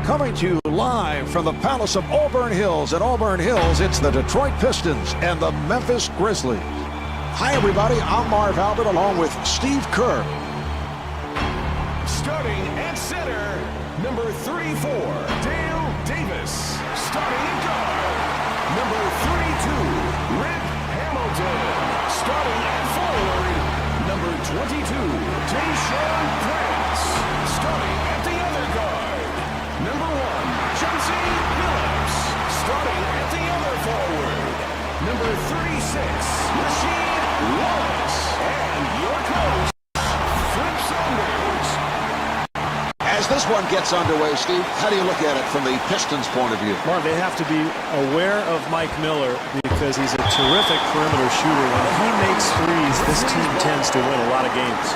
Coming to you live from the Palace of Auburn Hills. At Auburn Hills, it's the Detroit Pistons and the Memphis Grizzlies. Hi, everybody. I'm Marv Albert along with Steve Kerr. Starting at center, number 34, Dale Davis. Starting at guard, number 32, Rip Hamilton. Starting at forward, number 22, Tayshaun Prince. Starting at the other guard, number 1, Chauncey Billups. Starting at the other forward, number 36, Rasheed Wallace. And your coach, Flip Saunders. As this one gets underway, Steve, how do you look at it from the Pistons' point of view? Marv, they have to be aware of Mike Miller because he's a terrific perimeter shooter. When he makes threes, this team tends to win a lot of games.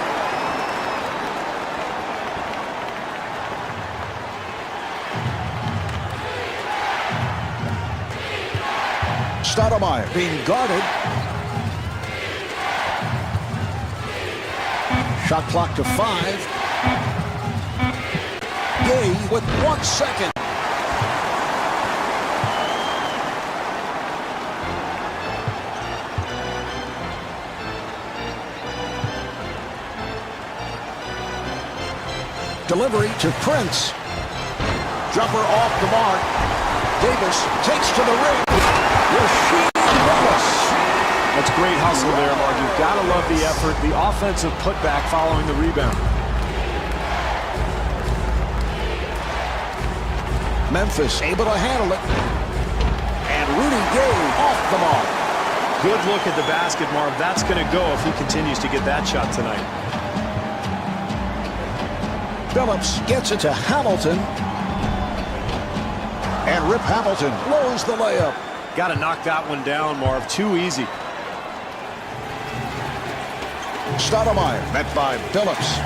Stoudemire being guarded. Shot clock to 5. Gay with 1 second. Delivery to Prince. Jumper off the mark. Davis takes to the rim. Rasheed Wallace. That's great hustle there, Mark. You've got to love the effort, the offensive putback following the rebound. Memphis able to handle it. And Rudy Gay off the mark. Good look at the basket, Marv. That's going to go if he continues to get that shot tonight. Billups gets it to Hamilton. And Rip Hamilton blows the layup. Got to knock that one down, Marv. Too easy. Stoudemire met by Billups.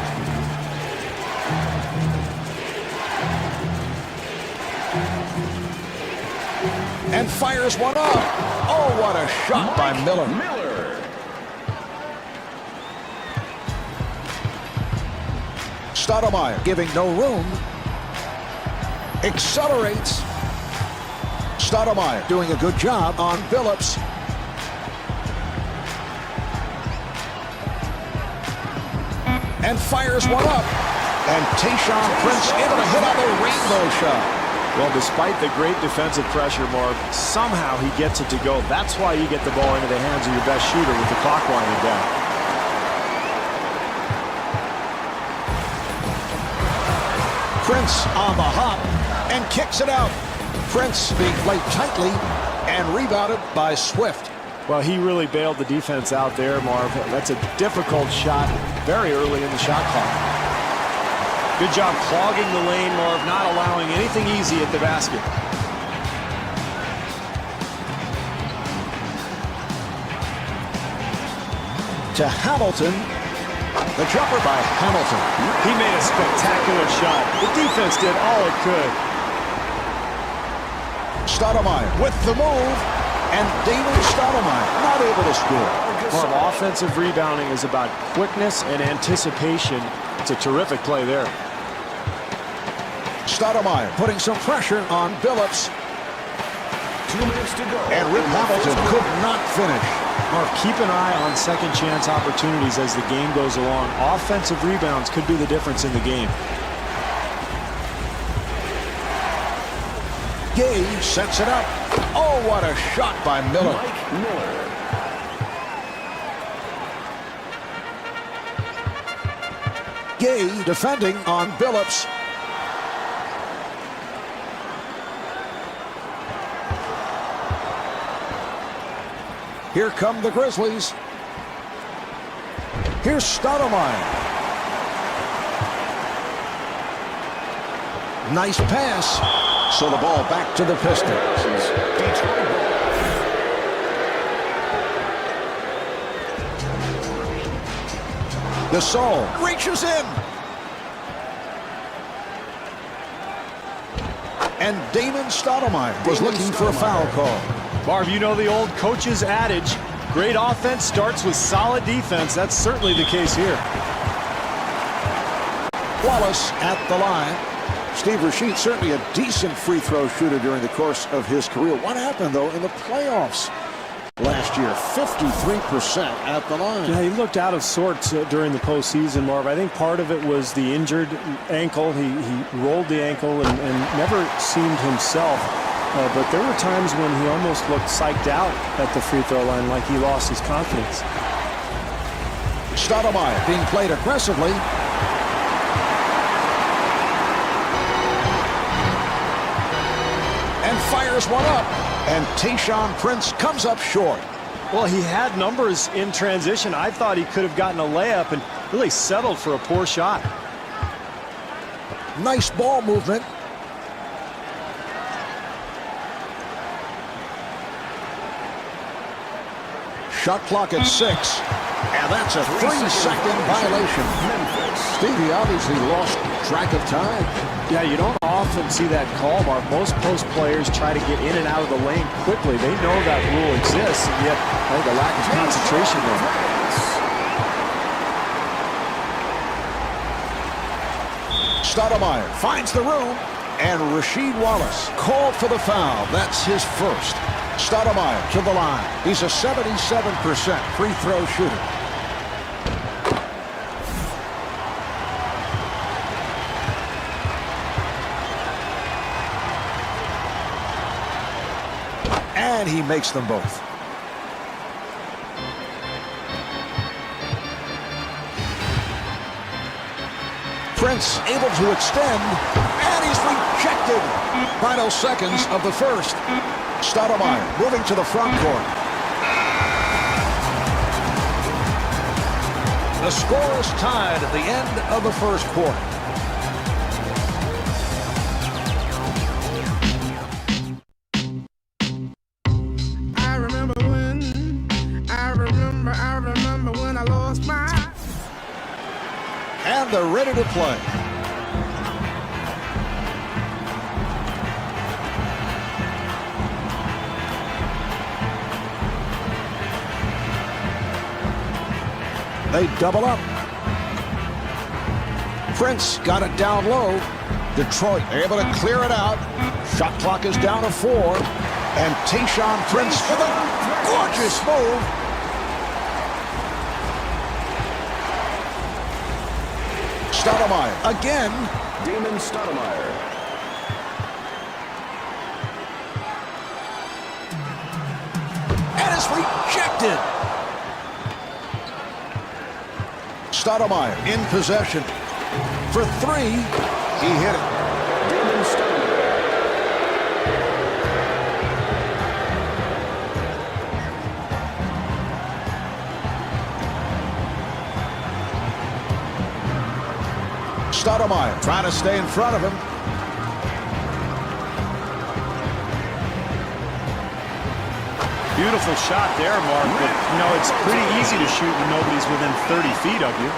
And fires one up. Oh, what a shot by Miller. Stoudemire giving no room. Accelerates. Stoudemire doing a good job on Billups. And fires one up. And Tayshaun Prince able to hit another rainbow shot. Well, despite the great defensive pressure, Marv, somehow he gets it to go. That's why you get the ball into the hands of your best shooter with the clock winding down. Prince on the hop and kicks it out. Prince being played tightly and rebounded by Swift. Well, he really bailed the defense out there, Marv. That's a difficult shot very early in the shot clock. Good job clogging the lane, Marv, not allowing anything easy at the basket. To Hamilton. The jumper by Hamilton. He made a spectacular shot. The defense did all it could. Stoudemire with the move. And David Stoudemire not able to score. Marv, offensive rebounding is about quickness and anticipation. It's a terrific play there. Stoudemire putting some pressure on Billups. 2 minutes to go. And Rip Hamilton could not finish. Marv, keep an eye on second chance opportunities as the game goes along. Offensive rebounds could be the difference in the game. Gay sets it up. Oh, what a shot by Miller. Mike Miller. Gay defending on Billups. Here come the Grizzlies. Here's Stoudemire. Nice pass. So the ball back to the Pistons. Gasol reaches in. And Damon Stoudemire was looking for a foul call. Marv, you know the old coach's adage, great offense starts with solid defense. That's certainly the case here. Wallace at the line. Steve Rasheed, certainly a decent free throw shooter during the course of his career. What happened, though, in the playoffs last year? 53% at the line. Yeah, he looked out of sorts during the postseason, Marv. I think part of it was the injured ankle. He rolled the ankle and never seemed himself. But there were times when he almost looked psyched out at the free throw line, like he lost his confidence. Stoudemire being played aggressively. And fires one up. And Tayshaun Prince comes up short. Well, he had numbers in transition. I thought he could have gotten a layup and really settled for a poor shot. Nice ball movement. Shot clock at 6. And that's a 3-second violation. Stevie obviously lost track of time. Yeah, you don't often see that call, Mark. Most post players try to get in and out of the lane quickly. They know that rule exists, and yet I think a lack of concentration there. Stoudemire finds the room, and Rasheed Wallace called for the foul. That's his first. Stoudemire to the line. He's a 77% free throw shooter. And he makes them both. Prince able to extend, and he's rejected. Final seconds of the first. Stoudemire moving to the front court. The score is tied at the end of the first quarter. I remember when I lost my... And they're ready to play. They double up. Prince got it down low. Detroit able to clear it out. Shot clock is down to 4. And Tayshaun Prince with a gorgeous move. Stoudemire again. Damon Stoudemire. And it's rejected. Stoudemire in possession. For 3, he hit it. Damon Stoudemire. Stoudemire trying to stay in front of him. Beautiful shot there, Mark, but, you know, it's pretty easy to shoot when nobody's within 30 feet of you.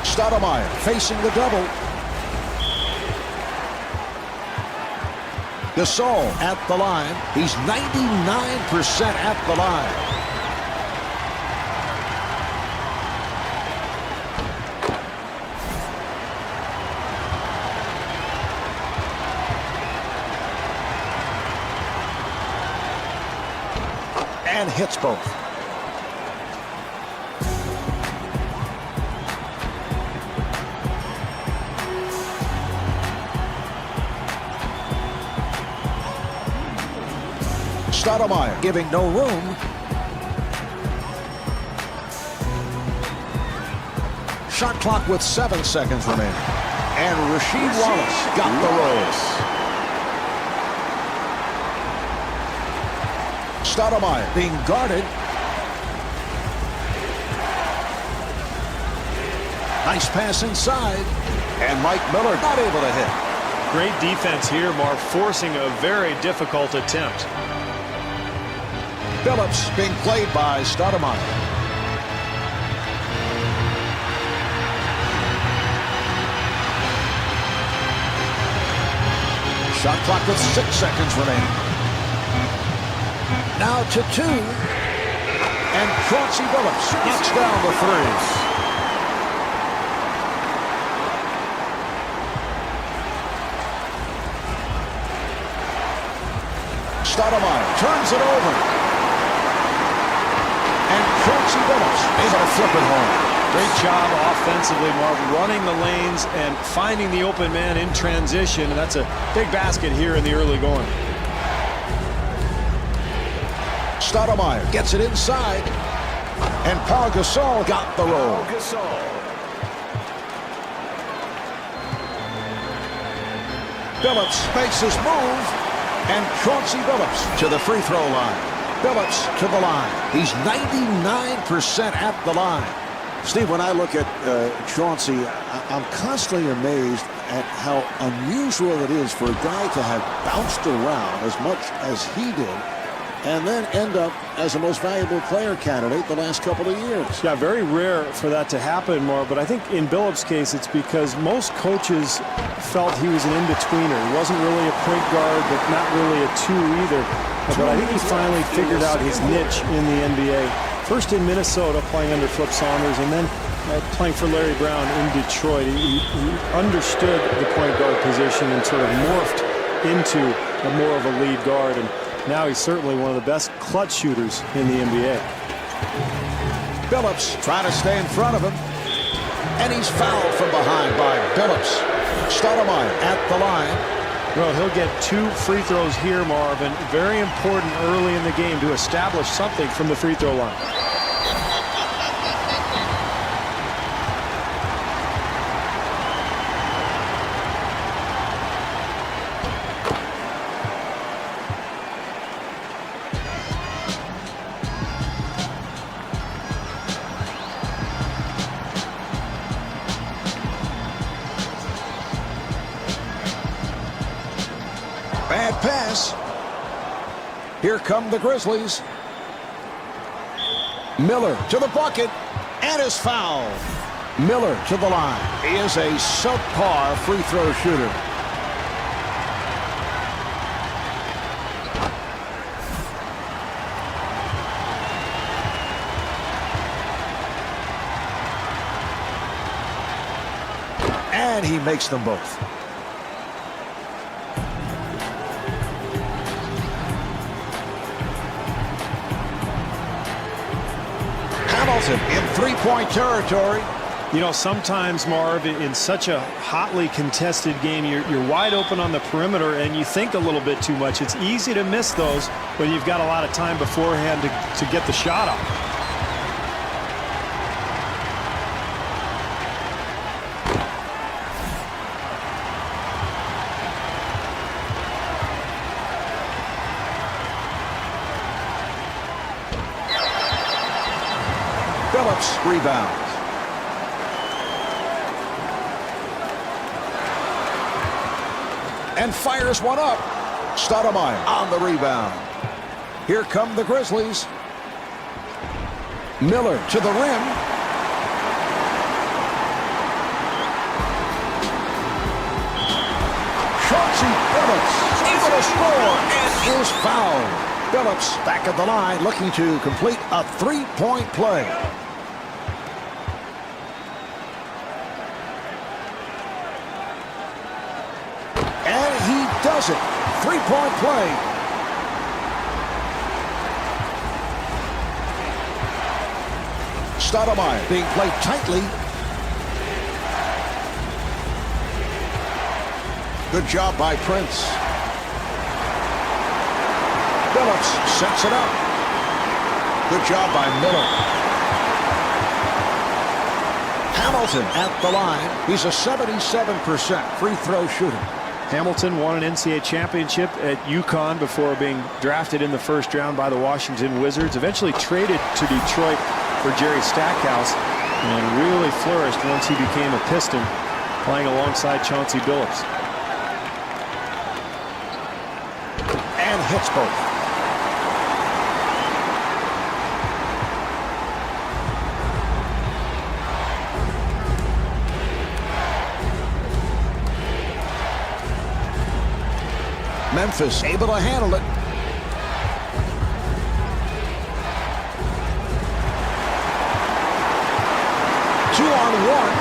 Stoudemire facing the double. Gasol at the line. He's 99% at the line. And hits both. Stoudemire giving no room. Shot clock with 7 seconds remaining. And Rasheed Wallace got the roll. Stoudemire being guarded. Nice pass inside. And Mike Miller not able to hit. Great defense here, Mark, forcing a very difficult attempt. Phillips being played by Stoudemire. Shot clock with 6 seconds remaining. Now to 2. And Chauncey Billups knocks down the 3. Stoudemire turns it over. And Chauncey Billups able to flip it home. Great job offensively, Marv, running the lanes and finding the open man in transition. And that's a big basket here in the early going. Stoudemire gets it inside. And Pau Gasol got the roll. Gasol. Billups makes his move. And Chauncey Billups to the free throw line. Billups to the line. He's 99% at the line. Steve, when I look at Chauncey, I'm constantly amazed at how unusual it is for a guy to have bounced around as much as he did and then end up as the most valuable player candidate the last couple of years. Yeah, very rare for that to happen, Marv, but I think in Billups' case it's because most coaches felt he was an in-betweener. He wasn't really a point guard, but not really a two either. But I think he finally figured out his niche in the NBA. First in Minnesota, playing under Flip Saunders, and then playing for Larry Brown in Detroit. He understood the point guard position and sort of morphed into more of a lead guard. And now he's certainly one of the best clutch shooters in the NBA. Billups trying to stay in front of him. And he's fouled from behind by Billups. Stoudemire at the line. Well, he'll get 2 free throws here, Marvin. Very important early in the game to establish something from the free throw line. Bad pass. Here come the Grizzlies. Miller to the bucket and is fouled. Miller to the line. He is a subpar free throw shooter. And he makes them both. Hamilton in three-point territory. You know, sometimes, Marv, in such a hotly contested game, you're wide open on the perimeter and you think a little bit too much. It's easy to miss those when you've got a lot of time beforehand to get the shot off. Billups rebounds. And fires one up. Stoudemire on the rebound. Here come the Grizzlies. Miller to the rim. Chauncey Billups able to score and is fouled. Billups back at the line looking to complete a three-point play. And he does it. Three-point play. Stoudemire being played tightly. Good job by Prince. Billups sets it up. Good job by Miller. Hamilton at the line. He's a 77% free throw shooter. Hamilton won an NCAA championship at UConn before being drafted in the first round by the Washington Wizards. Eventually traded to Detroit for Jerry Stackhouse and really flourished once he became a Piston, playing alongside Chauncey Billups. And hits both. Memphis able to handle it. Two-on-one.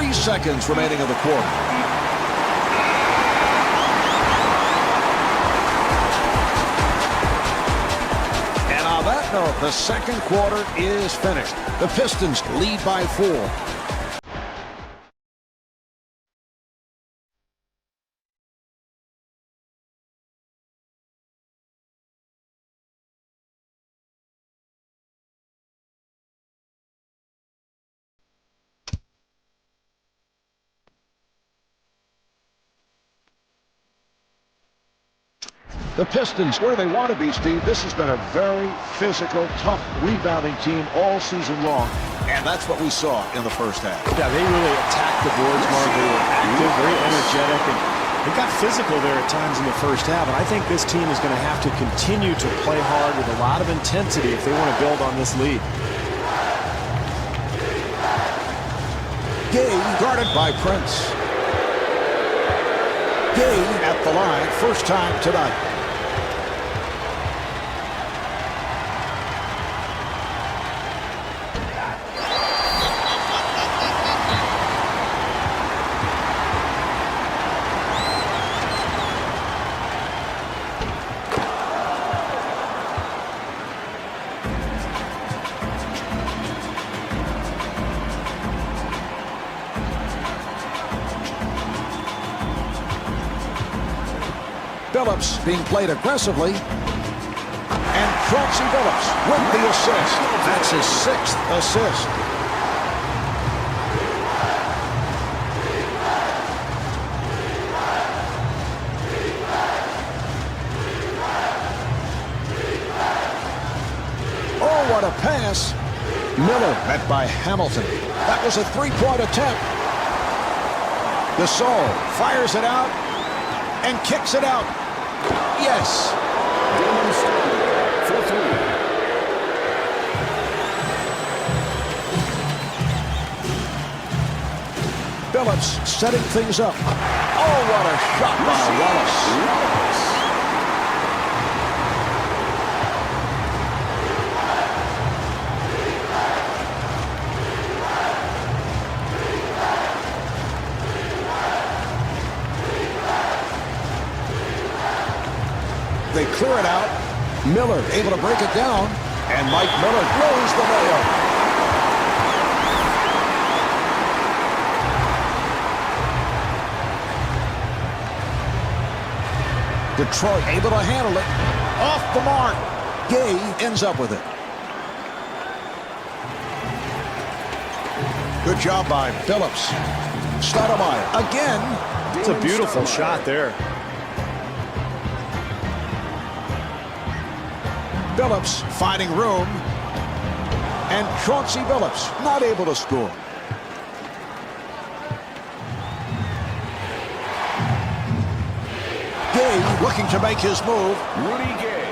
3 seconds remaining of the quarter. And on that note, the second quarter is finished. The Pistons lead by 4. The Pistons, where they want to be, Steve. This has been a very physical, tough, rebounding team all season long. And that's what we saw in the first half. Yeah, they really attacked the boards, Mark. They were active, very energetic, and they got physical there at times in the first half. And I think this team is going to have to continue to play hard with a lot of intensity if they want to build on this lead. Gay guarded by Prince. Gay at the line, first time tonight. Billups being played aggressively. And Chauncey Billups with the assist. That's his 6th assist. Oh, what a pass. Miller met by Hamilton. That was a 3-point attempt. Gasol fires it out and kicks it out. Yes. Damon Stoudemire for 3. Billups setting things up. Oh, what a shot by Wallace. They clear it out. Miller able to break it down. And Mike Miller throws the layup. Detroit able to handle it. Off the mark. Gay ends up with it. Good job by Billups. Stoudemire again. It's a beautiful shot there. Billups finding room. And Chauncey Billups not able to score. Gay looking to make his move. Rudy Gay.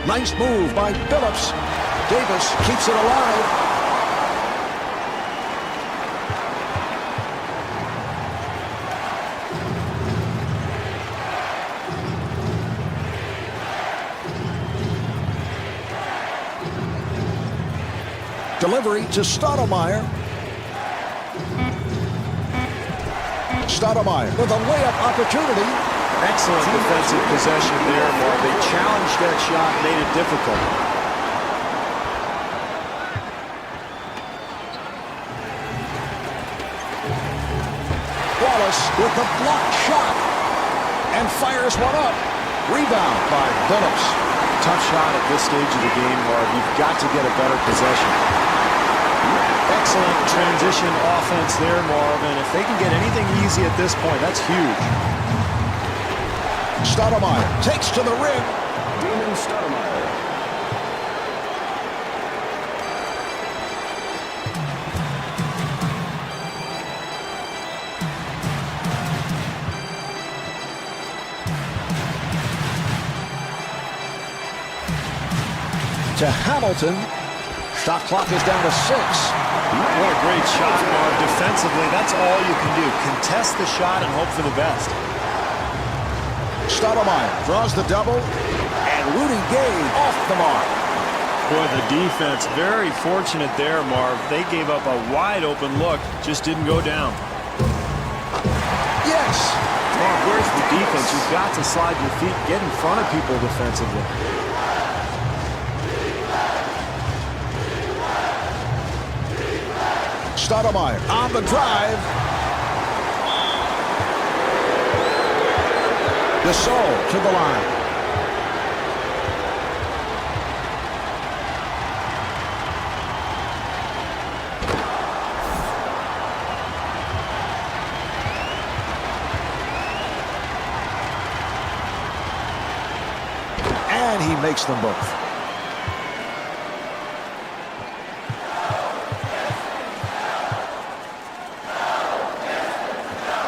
Nice move by Billups. Davis keeps it alive. Delivery to Stoudemire. Stoudemire with a layup opportunity. Excellent defensive possession there, Mark. They challenged that shot, made it difficult. Wallace with the blocked shot and fires one up. Rebound by Billups. Tough shot at this stage of the game, Mark. You've got to get a better possession. Excellent transition offense there, Marvin. If they can get anything easy at this point, that's huge. Stoudemire takes to the rim. Damon Stoudemire. To Hamilton. Shot clock is down to 6. What a great shot, Marv. Defensively, that's all you can do. Contest the shot and hope for the best. Stoudemire draws the double, and Rudy Gay off the mark. Boy, the defense very fortunate there, Marv. They gave up a wide open look, just didn't go down. Yes! Marv, where's the defense? You've got to slide your feet, get in front of people defensively. Stoudemire on the drive. Gasol to the line. And he makes them both.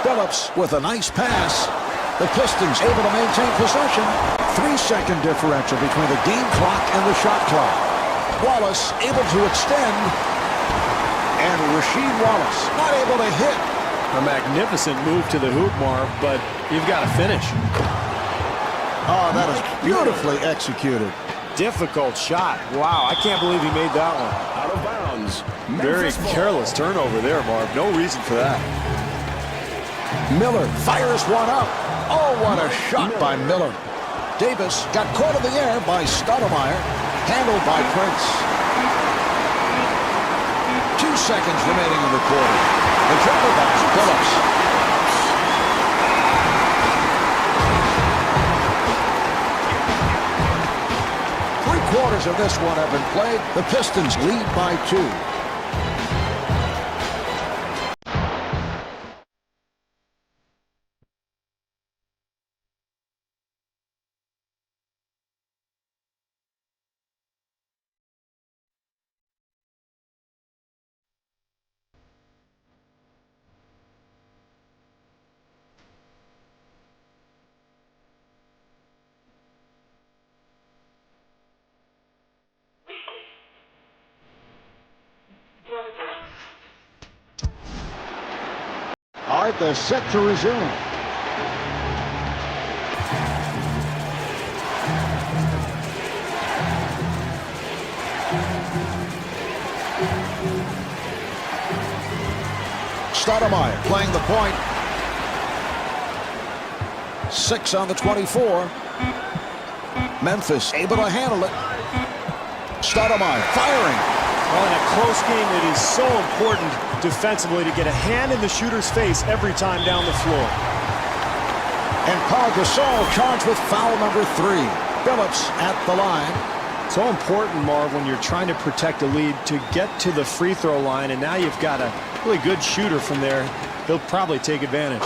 Phillips with a nice pass. The Pistons able to maintain possession. 3-second differential between the game clock and the shot clock. Wallace able to extend. And Rasheed Wallace not able to hit. A magnificent move to the hoop, Marv, but you've got to finish. Oh, that is beautifully executed. Difficult shot. Wow, I can't believe he made that one. Out of bounds. Very Memphis ball. careless turnover there, Marv. No reason for that. Miller fires one up. Oh, what a shot by Miller. Davis got caught in the air by Stoudemire. Handled by Prince. 2 seconds remaining in the quarter. The jumper by Phillips. Three-quarters of this one have been played. The Pistons lead by 2. All right, they're set to resume. Stoudemire playing the point. 6 on the 24. Memphis able to handle it. Stoudemire firing. Well, in a close game, it is so important defensively to get a hand in the shooter's face every time down the floor. And Paul Gasol charged with foul number 3. Phillips at the line. So important, Marv, when you're trying to protect a lead to get to the free throw line, and now you've got a really good shooter from there. He'll probably take advantage.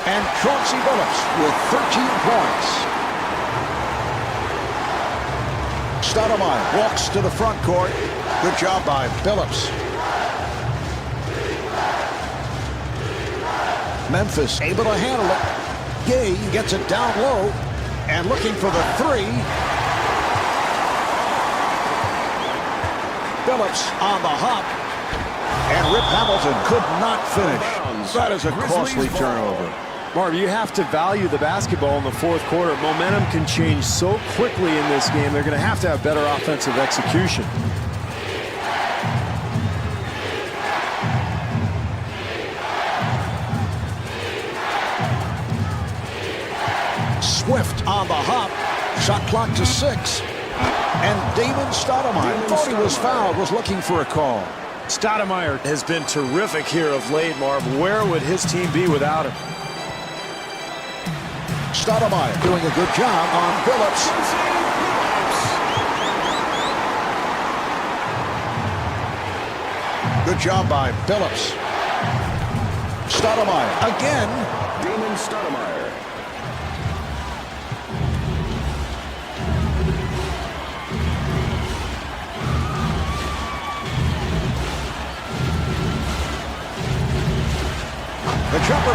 And Chauncey Billups with 13 points. Stoudemire walks to the front court. Good job by Billups. Memphis able to handle it. Gay gets it down low and looking for the 3. Billups on the hop. And Rip Hamilton could not finish. That is a costly turnover. Marv, you have to value the basketball in the fourth quarter. Momentum can change so quickly in this game. They're going to have better offensive execution. Swift on the hop. Shot clock to 6. And Damon Stoudemire thought he was fouled, was looking for a call. Stoudemire has been terrific here of late, Marv. Where would his team be without him? Stoudemire doing a good job on Billups. Good job by Billups. Stoudemire again. Damon Stoudemire.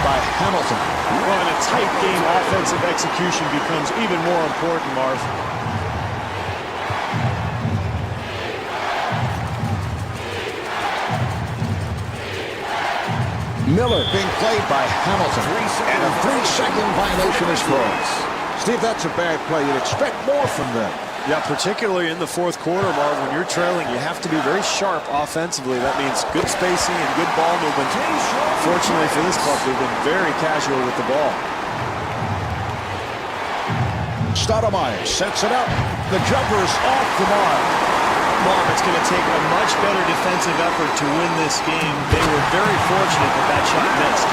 by Hamilton. Well, in a tight game, offensive execution becomes even more important, Marv. Miller being played by Hamilton. And a 3-second violation is thrown. Steve, that's a bad play. You'd expect more from them. Yeah, particularly in the fourth quarter, Marv, when you're trailing, you have to be very sharp offensively. That means good spacing and good ball movement. Fortunately for this club, they've been very casual with the ball. Stoudemire sets it up. The jumper's off the mark. Marv, it's going to take a much better defensive effort to win this game. They were very fortunate that that shot missed.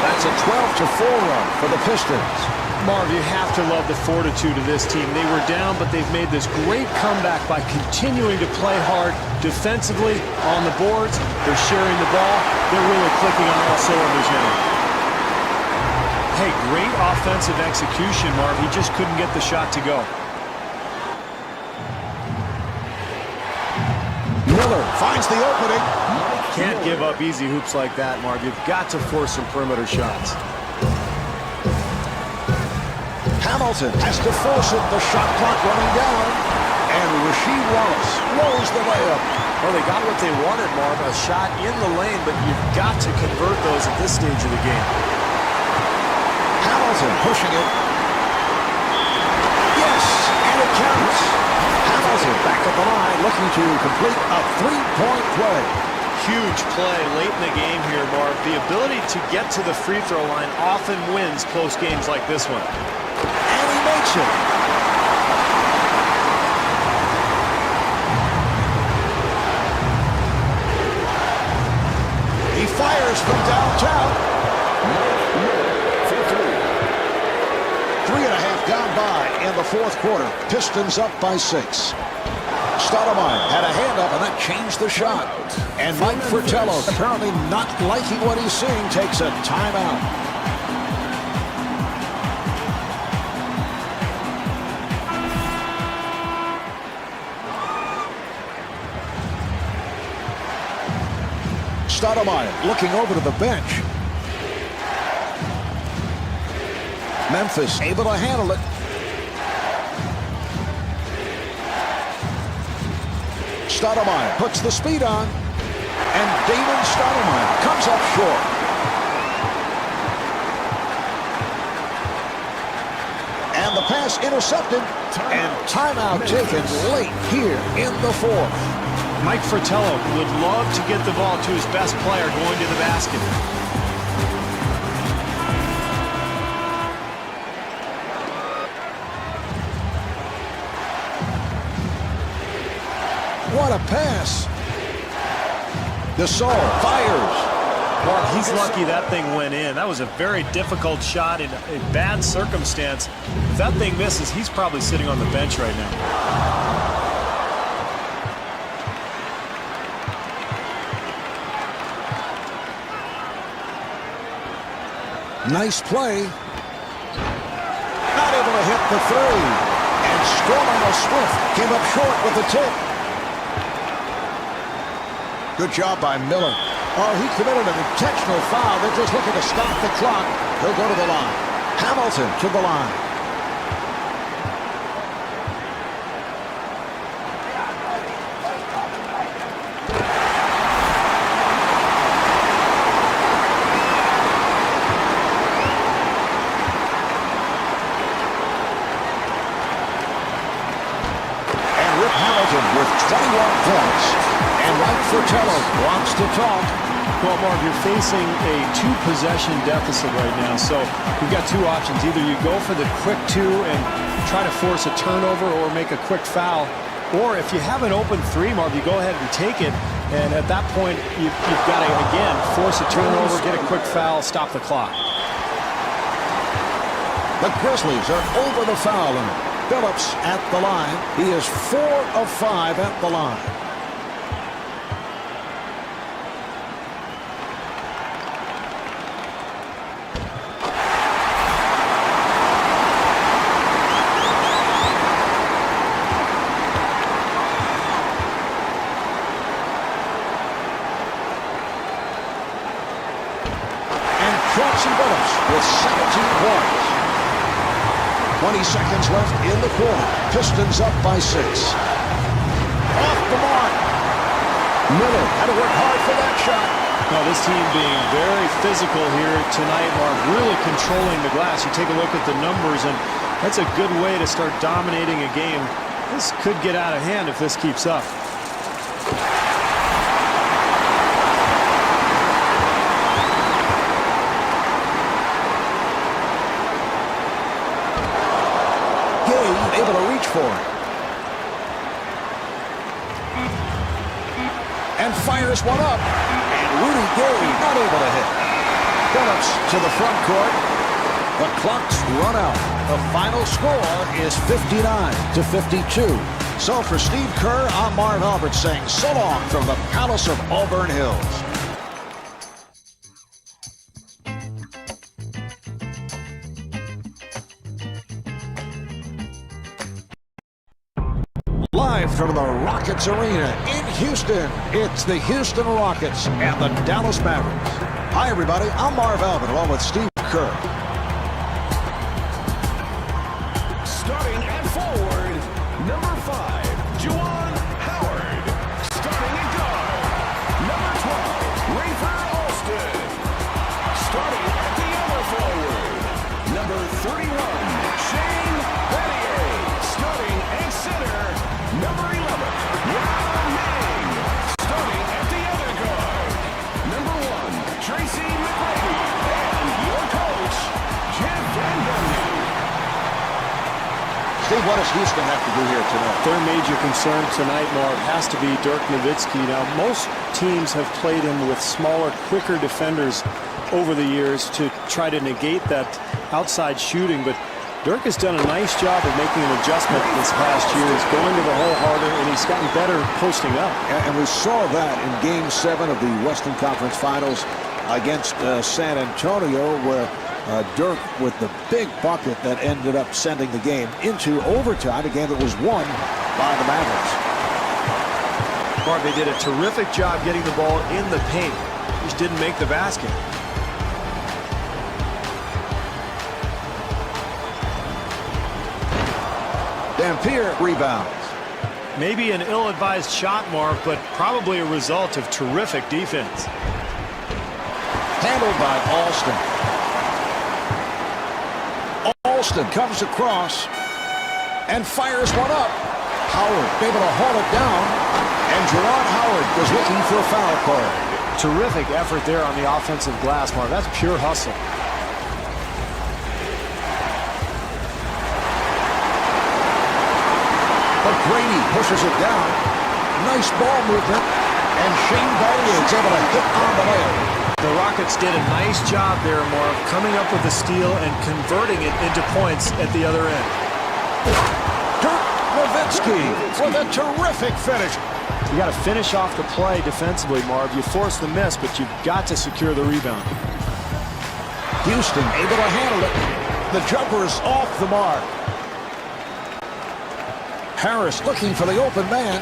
That's a 12-4 run for the Pistons. Marv, you have to love the fortitude of this team. They were down, but they've made this great comeback by continuing to play hard defensively on the boards. They're sharing the ball. They're really clicking on all cylinders now. Hey, great offensive execution, Marv. He just couldn't get the shot to go. Miller finds the opening. Can't give up easy hoops like that, Marv. You've got to force some perimeter shots. Hamilton has to force it. The shot clock running down. And Rasheed Wallace rolls the layup. Well, they got what they wanted, Marv. A shot in the lane, but you've got to convert those at this stage of the game. Hamilton pushing it. Yes, and it counts. Hamilton back at the line looking to complete a 3-point play. Huge play late in the game here, Marv. The ability to get to the free throw line often wins close games like this one. And he makes it. He fires from downtown. 3.5 gone by in the fourth quarter. Pistons up by 6. Stoudemire had a hand up, and that changed the shot. And Mike Fratello, apparently not liking what he's seeing, takes a timeout. Stoudemire looking over to the bench. Memphis able to handle it. Stoudemire puts the speed on. And Damon Stoudemire comes up short. And the pass intercepted. And timeout taken late here in the fourth. Mike Fratello would love to get the ball to his best player going to the basket. What a pass. Gasol fires. Well, he's lucky that thing went in. That was a very difficult shot in a bad circumstance. If that thing misses, he's probably sitting on the bench right now. Nice play. Not able to hit the three. And Storming Swift came up short with the tip. Good job by Miller. Oh, he committed an intentional foul. They're just looking to stop the clock. He'll go to the line. Hamilton to the line. With 21 points. And Mike Fratello wants to talk. Well, Marv, you're facing a 2-possession deficit right now, so you've got two options. Either you go for the quick 2 and try to force a turnover or make a quick foul, or if you have an open 3, Marv, you go ahead and take it, and at that point, you've got to, again, force a turnover, get a quick foul, stop the clock. The Grizzlies are over the foul line. Phillips at the line. He is 4 of 5 at the line. Chauncey Billups with 17 points. 20 seconds left in the quarter. Pistons up by 6. Off the mark. Miller had to work hard for that shot. Now, this team being very physical here tonight, Mark, really controlling the glass. You take a look at the numbers, and that's a good way to start dominating a game. This could get out of hand if this keeps up. Gay able to reach for it. And fires one up. And Rudy Gay not able to hit. Billups to the front court. The clock's run out. The final score is 59-52. So for Steve Kerr, I'm Marv Albert saying so long from the Palace of Auburn Hills. Live from the Rockets Arena in Houston, it's the Houston Rockets and the Dallas Mavericks. Hi, everybody. I'm Marv Albert along with Steve Kerr. Starting at forward, number 5, Juwan Howard. Starting at guard, number 12, Rafer Alston. Starting at the other forward, number 31, Shane Battier. Starting at center, number 11, Yao Ming. Starting at the other guard, number 1, Tracy McGrady. And your coach, Jeff Van Gundy. Steve, what does Houston have to do here tonight? Their major concern tonight, Marv, has to be Dirk Nowitzki. Now, most teams have played him with smaller, quicker defenders over the years to try to negate that outside shooting, but Dirk has done a nice job of making an adjustment this past year. He's going to the hole harder, and he's gotten better posting up. And we saw that in Game 7 of the Western Conference Finals against San Antonio, where Dirk with the big bucket that ended up sending the game into overtime, a game that was won by the Mavericks. Marv, they did a terrific job getting the ball in the paint. Just didn't make the basket. Dampier rebounds. Maybe an ill-advised shot, Marv, but probably a result of terrific defense. Handled by Alston. Alston comes across and fires one up. Howard able to haul it down, and Juwan Howard was looking for a foul call. Terrific effort there on the offensive glass, Marv. That's pure hustle. But Brady pushes it down. Nice ball movement, and Shane Battier is able to hit on the layup. The Rockets did a nice job there, Marv, coming up with the steal and converting it into points at the other end. Dirk Nowitzki with a terrific finish. You got to finish off the play defensively, Marv. You force the miss, but you've got to secure the rebound. Houston able to handle it. The jumper is off the mark. Harris looking for the open man.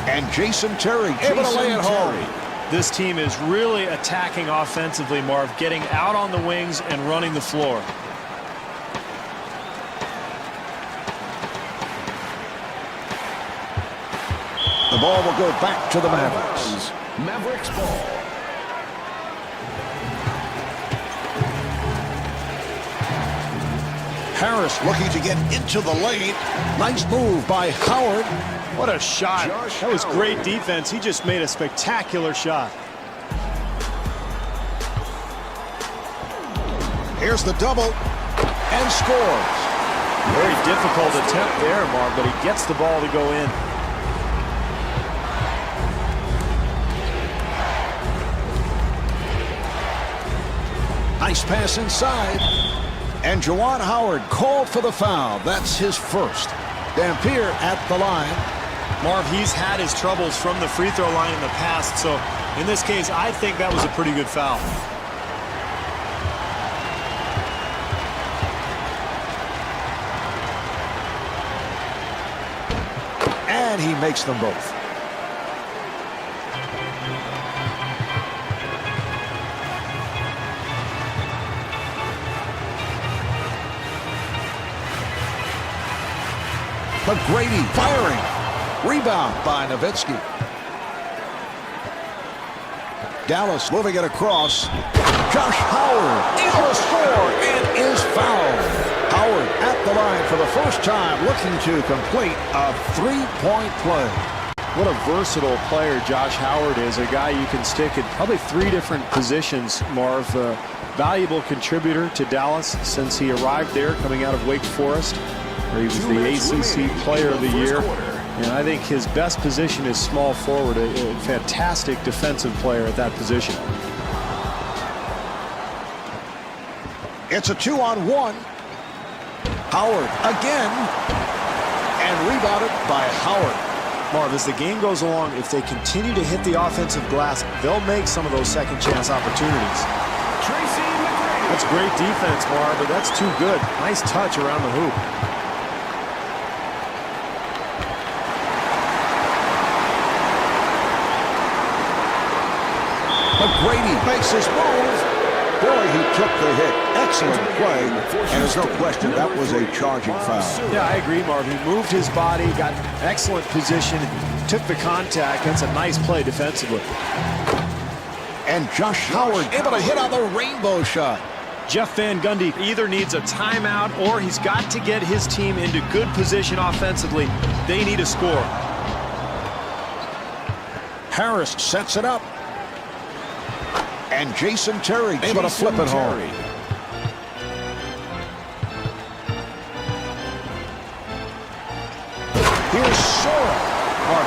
And Jason Terry able to lay it home. This team is really attacking offensively, Marv, getting out on the wings and running the floor. The ball will go back to the Mavericks. Mavericks ball. Harris looking to get into the lane. Nice move by Howard. What a shot. That was great defense. He just made a spectacular shot. Here's the double and scores. Very difficult attempt there, Marv, but he gets the ball to go in. Nice pass inside. And Juwan Howard called for the foul. That's his first. Dampier at the line. Marv, he's had his troubles from the free throw line in the past, so in this case, I think that was a pretty good foul. And he makes them both. McGrady firing. Rebound by Nowitzki. Dallas moving it across. Josh Howard able to score and is fouled. Howard at the line for the first time, looking to complete a three-point play. What a versatile player Josh Howard is, a guy you can stick in probably 3 different positions, Marv. Valuable contributor to Dallas since he arrived there coming out of Wake Forest, where he was the ACC Player of the Year. And I think his best position is small forward, a fantastic defensive player at that position. It's a 2-on-1. Howard again, and rebounded by Howard. Marv, as the game goes along, if they continue to hit the offensive glass, they'll make some of those second chance opportunities. Tracy McGrady. That's great defense, Marv, but that's too good. Nice touch around the hoop. McGrady makes his move. Boy, he took the hit. Excellent play. And there's no question that was a charging foul. Yeah, I agree, Marv. He moved his body, got excellent position, took the contact. That's a nice play defensively. And Josh Howard able to hit on the rainbow shot. Jeff Van Gundy either needs a timeout or he's got to get his team into good position offensively. They need a score. Harris sets it up. And Jason Terry able to flip it home. Here's Sora.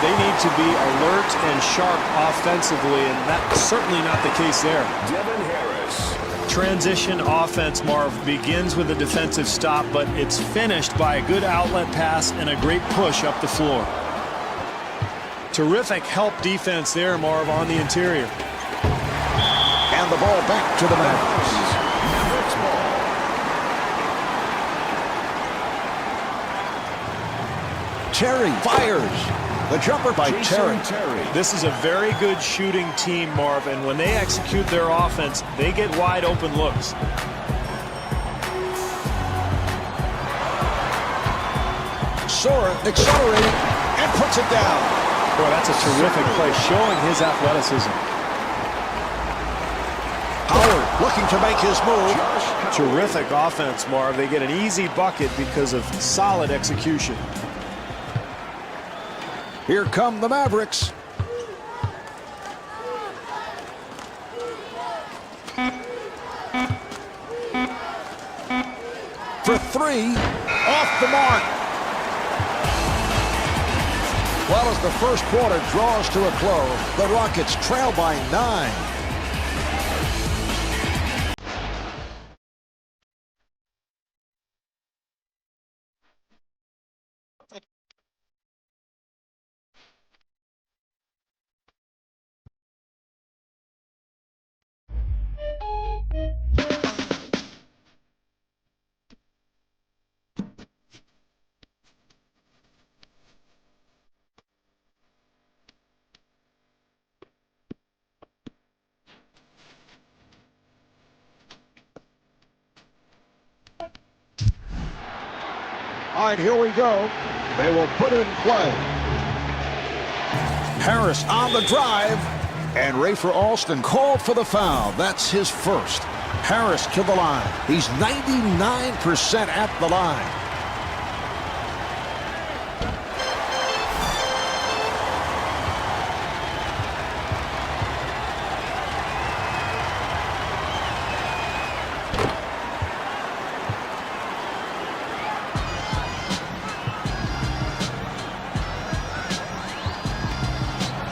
They need to be alert and sharp offensively, and that's certainly not the case there. Devin Harris. Transition offense, Marv, begins with a defensive stop, but it's finished by a good outlet pass and a great push up the floor. Terrific help defense there, Marv, on the interior. And the ball back to the Mavericks. Mavericks ball. Terry fires. The jumper by Terry. This is a very good shooting team, Marv, and when they execute their offense, they get wide open looks. Sora accelerating and puts it down. Boy, that's a terrific play, showing his athleticism. Howard looking to make his move. Terrific offense, Marv. They get an easy bucket because of solid execution. Here come the Mavericks. For 3, off the mark. Well, as the first quarter draws to a close, the Rockets trail by 9. All right, here we go. They will put it in play. Harris on the drive. And Rafer Alston called for the foul. That's his first. Harris to the line. He's 99% at the line.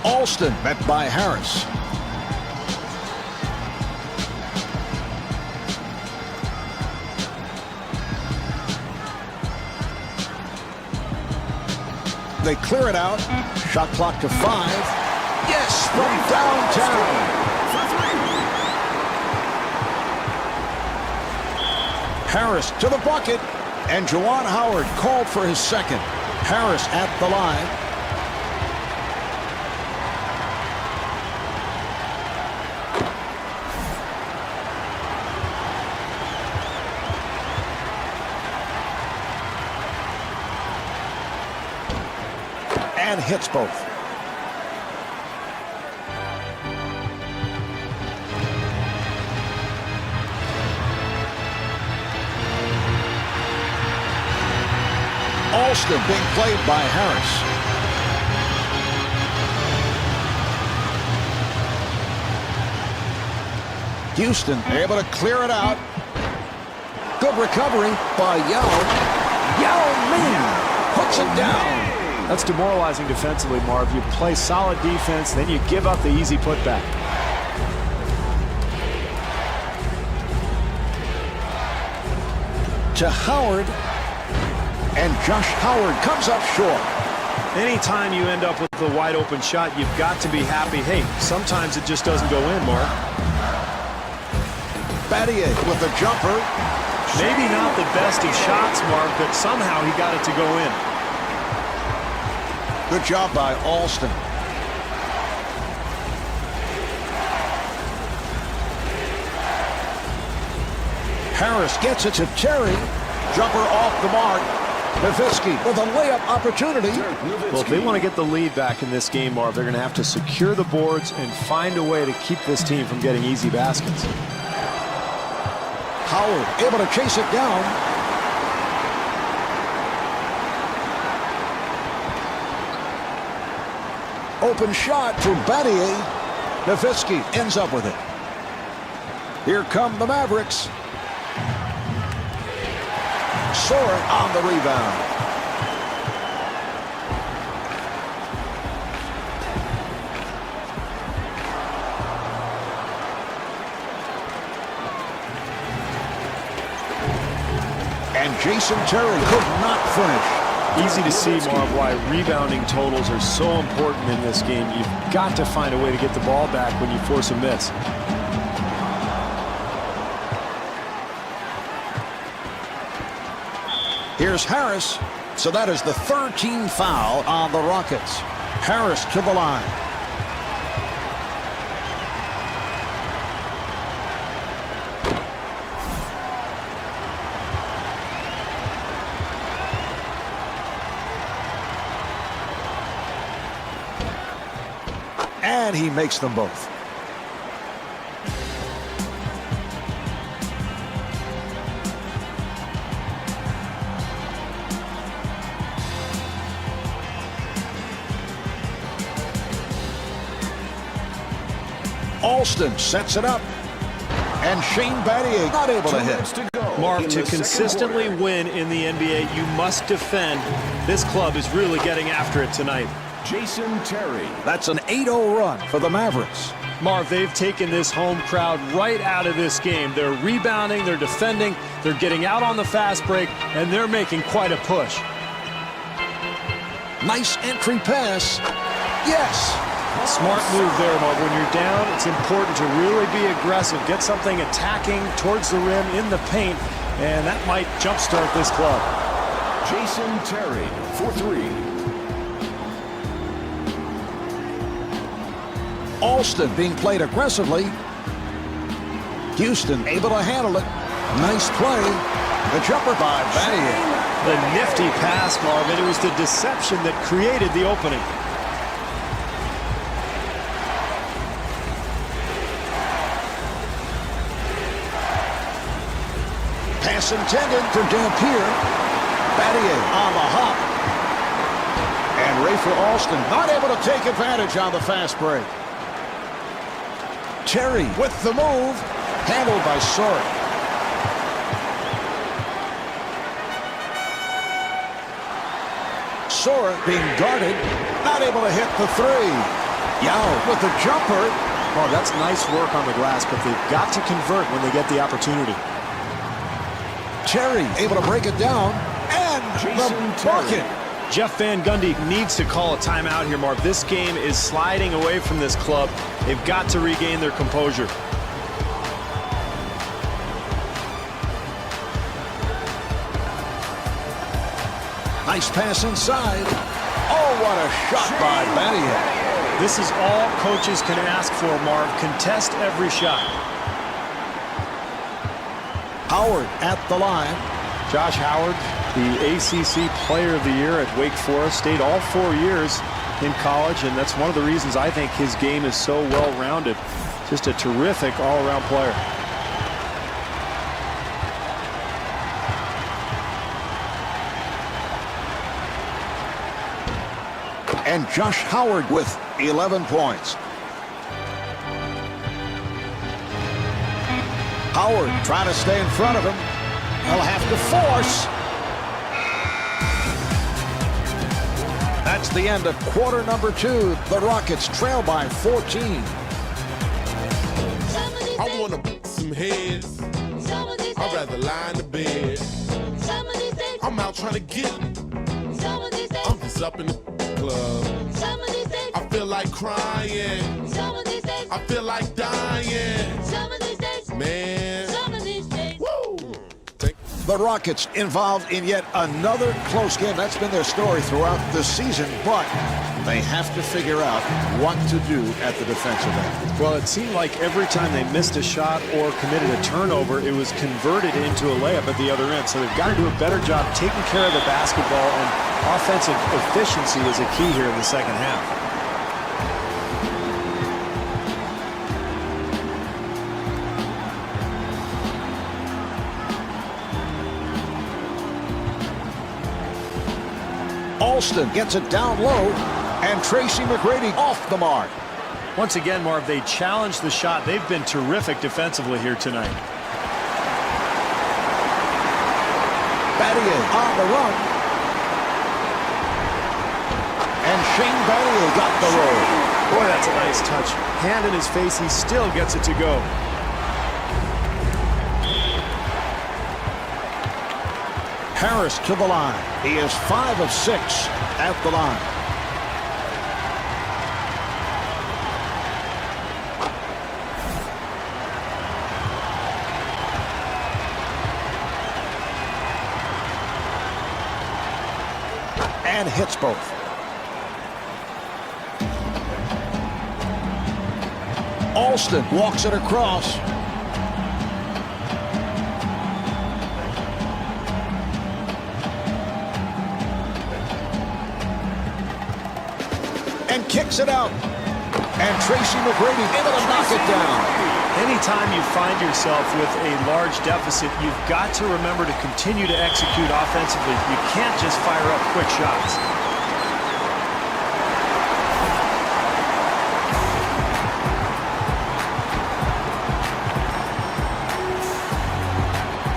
Alston met by Harris. They clear it out. Shot clock to 5. Yes, from downtown. Harris to the bucket. And Juwan Howard called for his second. Harris at the line. and hits both. Alston being played by Harris. Houston able to clear it out. Good recovery by Yao. Yao Ming puts it down. That's demoralizing defensively, Marv. You play solid defense, then you give up the easy putback. To Howard. And Josh Howard comes up short. Anytime you end up with a wide open shot, you've got to be happy. Hey, sometimes it just doesn't go in, Mark. Battier with the jumper. Maybe not the best of shots, Mark, but somehow he got it to go in. Good job by Alston. Harris gets it to Terry. Jumper off the mark. Nowitzki with a layup opportunity. Well, if they want to get the lead back in this game, Marv, they're going to have to secure the boards and find a way to keep this team from getting easy baskets. Howard able to chase it down. Open shot to Battier. Nowitzki ends up with it. Here come the Mavericks. Sora on the rebound. And Jason Terry could not finish. Easy to see, Marv, why rebounding totals are so important in this game. You've got to find a way to get the ball back when you force a miss. Here's Harris. So that is the 13th foul on the Rockets. Harris to the line. And he makes them both. Alston sets it up. And Shane Battier not able to hit. Marv, to consistently win in the NBA, you must defend. This club is really getting after it tonight. Jason Terry. That's an 8-0 run for the Mavericks. Marv, they've taken this home crowd right out of this game. They're rebounding, they're defending, they're getting out on the fast break, and they're making quite a push. Nice entry pass. Yes. Smart move there, Marv. When you're down, it's important to really be aggressive. Get something attacking towards the rim in the paint, and that might jumpstart this club. Jason Terry for three. Alston being played aggressively. Houston able to handle it. Nice play. The jumper by Battier. The nifty pass, Marvin. It was the deception that created the opening. Pass intended to Dampier. Battier on the hop. And Rafer Alston not able to take advantage on the fast break. Terry with the move. Handled by Sora. Sora being guarded. Not able to hit the three. Yao with the jumper. Oh, that's nice work on the glass, but they've got to convert when they get the opportunity. Terry able to break it down. And the bucket. Jeff Van Gundy needs to call a timeout here, Marv. This game is sliding away from this club. They've got to regain their composure. Nice pass inside. Oh, what a shot by Battier. This is all coaches can ask for, Marv. Contest every shot. Howard at the line. Josh Howard, the ACC Player of the Year at Wake Forest, stayed all 4 years in college, and that's one of the reasons I think his game is so well-rounded. Just a terrific all-around player. And Josh Howard with 11 points. Howard trying to stay in front of him. He'll have to force. That's the end of quarter number 2. The Rockets trail by 14. I wanna some heads. I'd rather lie in the bed. I'm out trying to get. I'm just up in the club. I feel like crying. I feel like dying. Man. Woo. The Rockets involved in yet another close game. That's been their story throughout the season, but they have to figure out what to do at the defensive end. Well, it seemed like every time they missed a shot or committed a turnover, it was converted into a layup at the other end. So they've got to do a better job taking care of the basketball, and offensive efficiency is a key here in the second half. Alston gets it down low, and Tracy McGrady off the mark. Once again, Marv, they challenged the shot. They've been terrific defensively here tonight. Battier on the run. And Shane Battier got the roll. Boy, that's a nice touch. Hand in his face, he still gets it to go. Harris to the line. He is 5 of 6 at the line. And hits both. Alston walks it across. And kicks it out. And Tracy McGrady able to knock it down. Anytime you find yourself with a large deficit, you've got to remember to continue to execute offensively. You can't just fire up quick shots.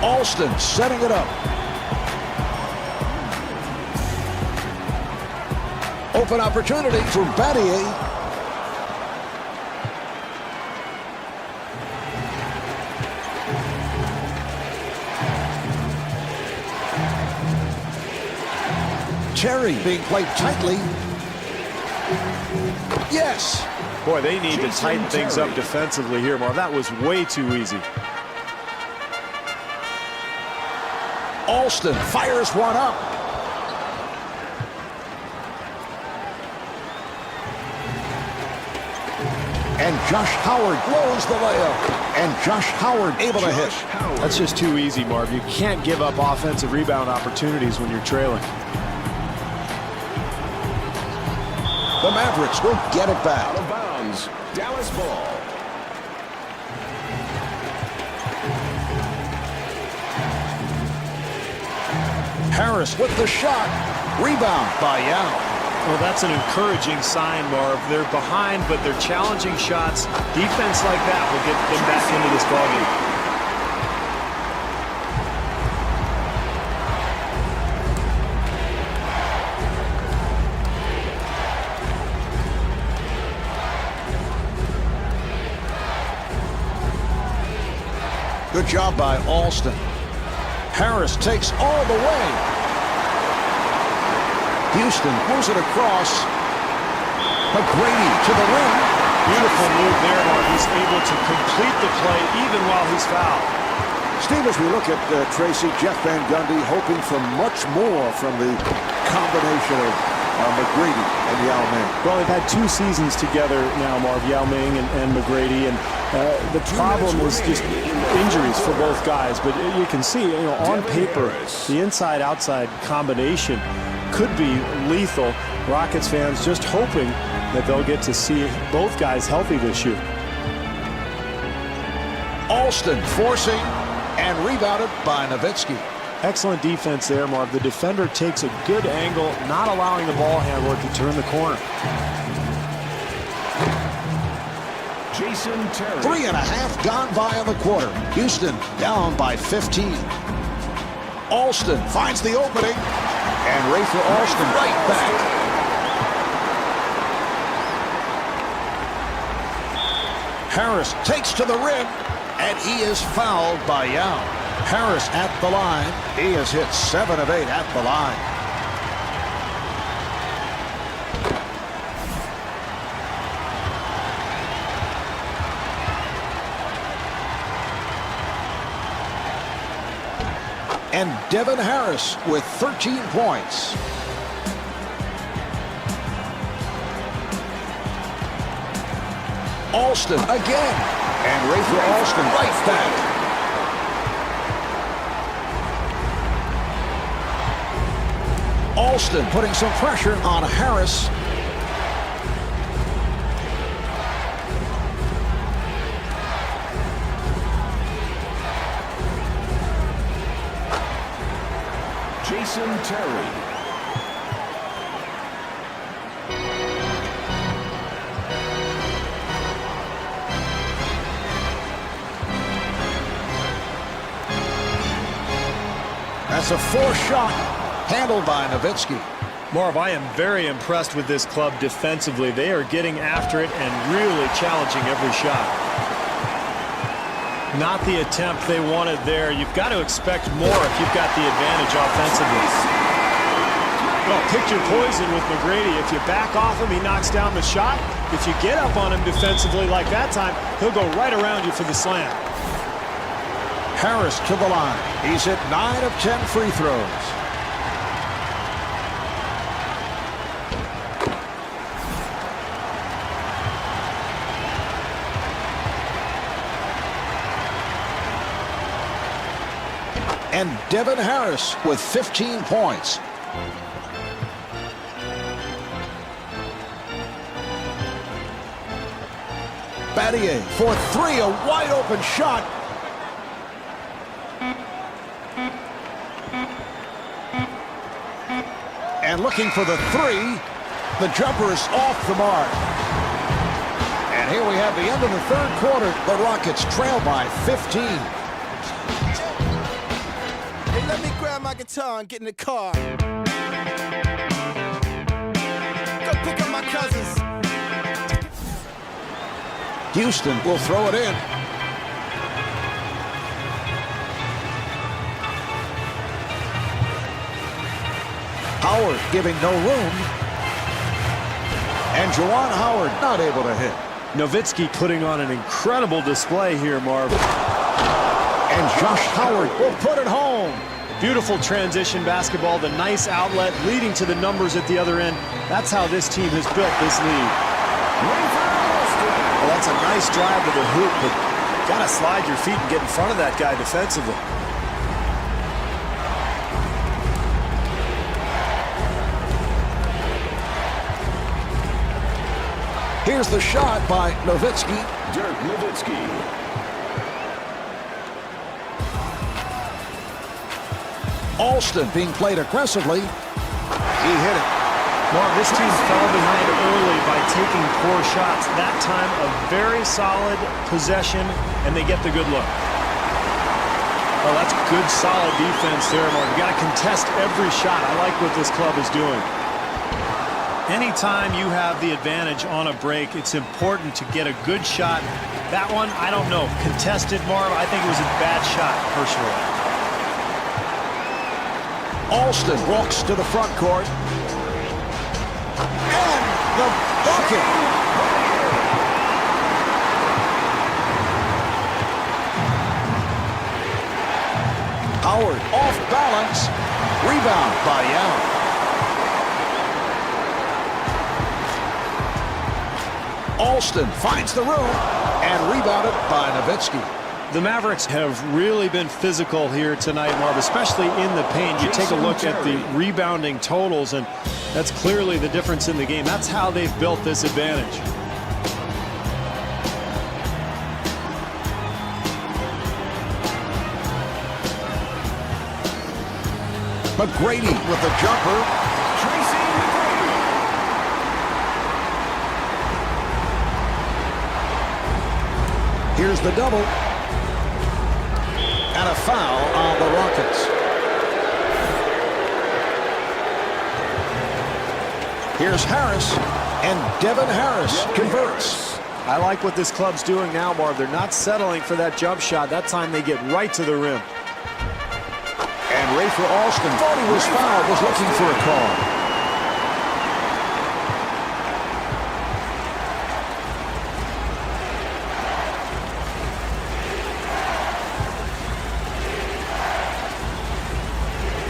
Alston setting it up. Open opportunity for Battier. Terry being played tightly. Yes. Boy, they need to tighten things up defensively here, Marv. That was way too easy. Alston fires one up. And Josh Howard blows the layup. And Josh Howard able to hit. That's just too easy, Marv. You can't give up offensive rebound opportunities when you're trailing. The Mavericks will get it back. Out of bounds. Dallas ball. Harris With the shot. Rebound by Yao. Well, that's an encouraging sign, Marv. They're behind, but they're challenging shots. Defense like that will get them back into this ballgame. Good job by Alston. Harris takes all the way. Houston moves it across. McGrady to the rim. Beautiful move there, Marv. He's able to complete the play even while he's fouled. Steve, as we look at Tracy, Jeff Van Gundy hoping for much more from the combination of McGrady and Yao Ming. Well, they've had 2 seasons together now, Marv, Yao Ming and McGrady, and the problem was just injuries for both guys. But you can see, on paper, the inside-outside combination could be lethal. Rockets fans just hoping that they'll get to see both guys healthy this year. Alston forcing and rebounded by Nowitzki. Excellent defense there, Marv. The defender takes a good angle, not allowing the ball handler to turn the corner. Jason Terry. 3.5 gone by in the quarter. Houston down by 15. Alston finds the opening, and Rafer Alston right back. Harris takes to the rim, and he is fouled by Young. Harris at the line. He has hit 7 of 8 at the line. And Devin Harris with 13 points. Alston again. And Rafer Alston right back. Alston putting some pressure on Harris. Jason Terry. That's a forced shot handled by Nowitzki. Marv, I am very impressed with this club defensively. They are getting after it and really challenging every shot. Not the attempt they wanted there. You've got to expect more if you've got the advantage offensively. Well, pick your poison with McGrady. If you back off him, he knocks down the shot. If you get up on him defensively like that time, he'll go right around you for the slam. Harris to the line. He's hit 9 of 10 free throws. And Devin Harris with 15 points. Battier for 3, a wide open shot. And looking for the 3. The jumper is off the mark. And here we have the end of the third quarter. The Rockets trail by 15. Hey, let me grab my guitar and get in the car. Go pick up my cousins. Houston will throw it in. Howard giving no room. And Juwan Howard not able to hit. Nowitzki putting on an incredible display here, Marv. And Josh Howard will put it home. Beautiful transition basketball, the nice outlet leading to the numbers at the other end. That's how this team has built this lead. Well, that's a nice drive to the hoop, but gotta slide your feet and get in front of that guy defensively. Here's the shot by Nowitzki. Dirk Nowitzki. Alston being played aggressively. He hit it. Mark, this team fell behind early by taking poor shots. That time, a very solid possession, and they get the good look. Well, that's good, solid defense there, Mark. You got to contest every shot. I like what this club is doing. Anytime you have the advantage on a break, it's important to get a good shot. That one, I don't know. Contested, Marv, I think it was a bad shot, personally. Alston walks to the front court. And the bucket. Howard off balance. Rebound by Young. Alston finds the room and rebounded by Nowitzki. The Mavericks have really been physical here tonight, Marv, especially in the paint. You take a look at the rebounding totals, and That's clearly the difference in the game. That's how they've built this advantage. McGrady with the jumper. Tracy McGrady. Here's the double. And a foul on the Rockets. Here's Harris, and Devin Harris converts. I like what this club's doing now, Marv. They're not settling for that jump shot. That time they get right to the rim. And Rafer Alston thought he was fouled, was looking for a call.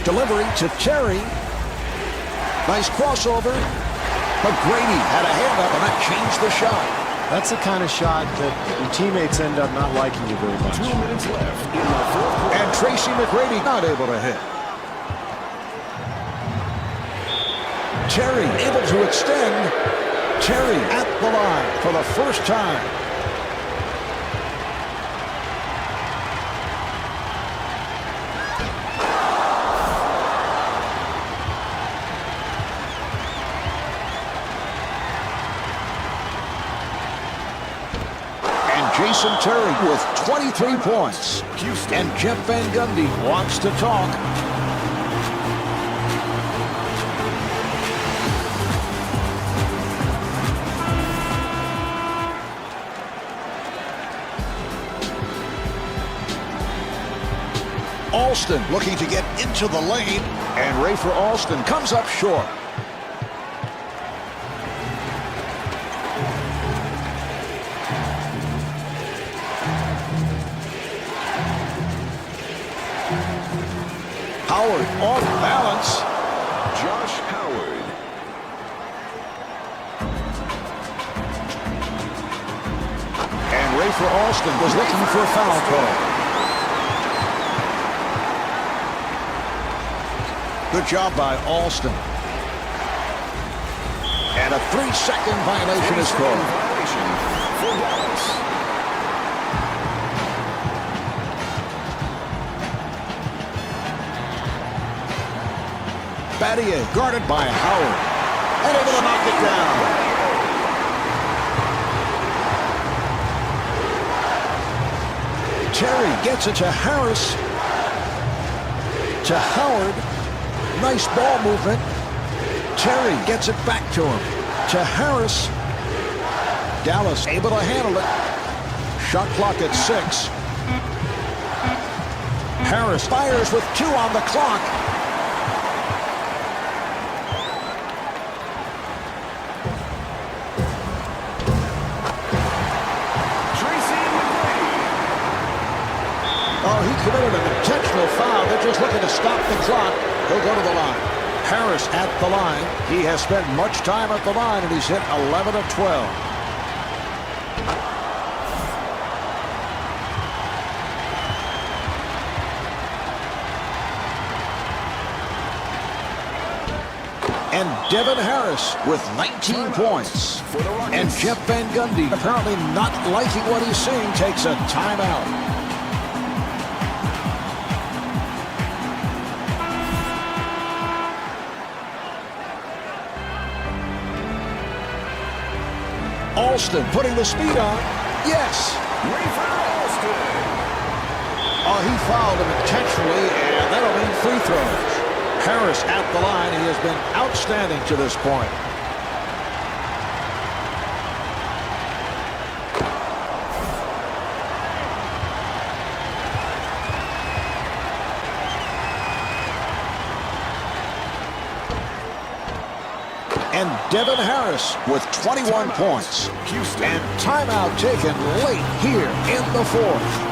Delivery to Terry. Nice crossover. McGrady had a hand up, and that changed the shot. That's the kind of shot that your teammates end up not liking you very much. 2 minutes left in the fourth quarter. And Tracy McGrady not able to hit. Terry able to extend. Terry at the line for the first time. Jason Terry with 23 points. Houston. And Jeff Van Gundy wants to talk. Alston looking to get into the lane. And Rafer Alston comes up short. Howard off balance. Josh Howard. And Rafer Alston was looking for a foul call. Good job by Alston. And a 3-second violation is called. Violation for Dallas. Battier guarded by Howard. And able to knock it down. Terry gets it to Harris. To Howard. Nice ball movement. Terry gets it back to him. To Harris. Dallas able to handle it. Shot clock at 6. Harris fires with 2 on the clock. He committed an intentional foul. They're just looking to stop the clock. He'll go to the line. Harris at the line. He has spent much time at the line, and he's hit 11 of 12. And Devin Harris with 19 points. And Jeff Van Gundy, apparently not liking what he's seeing, takes a timeout. Alston putting the speed on. Yes. Rafer Alston. Oh, he fouled him intentionally, and that'll mean free throws. Harris at the line. He has been outstanding to this point. And Devin Harris with 21 points. Houston. And timeout taken late here in the fourth.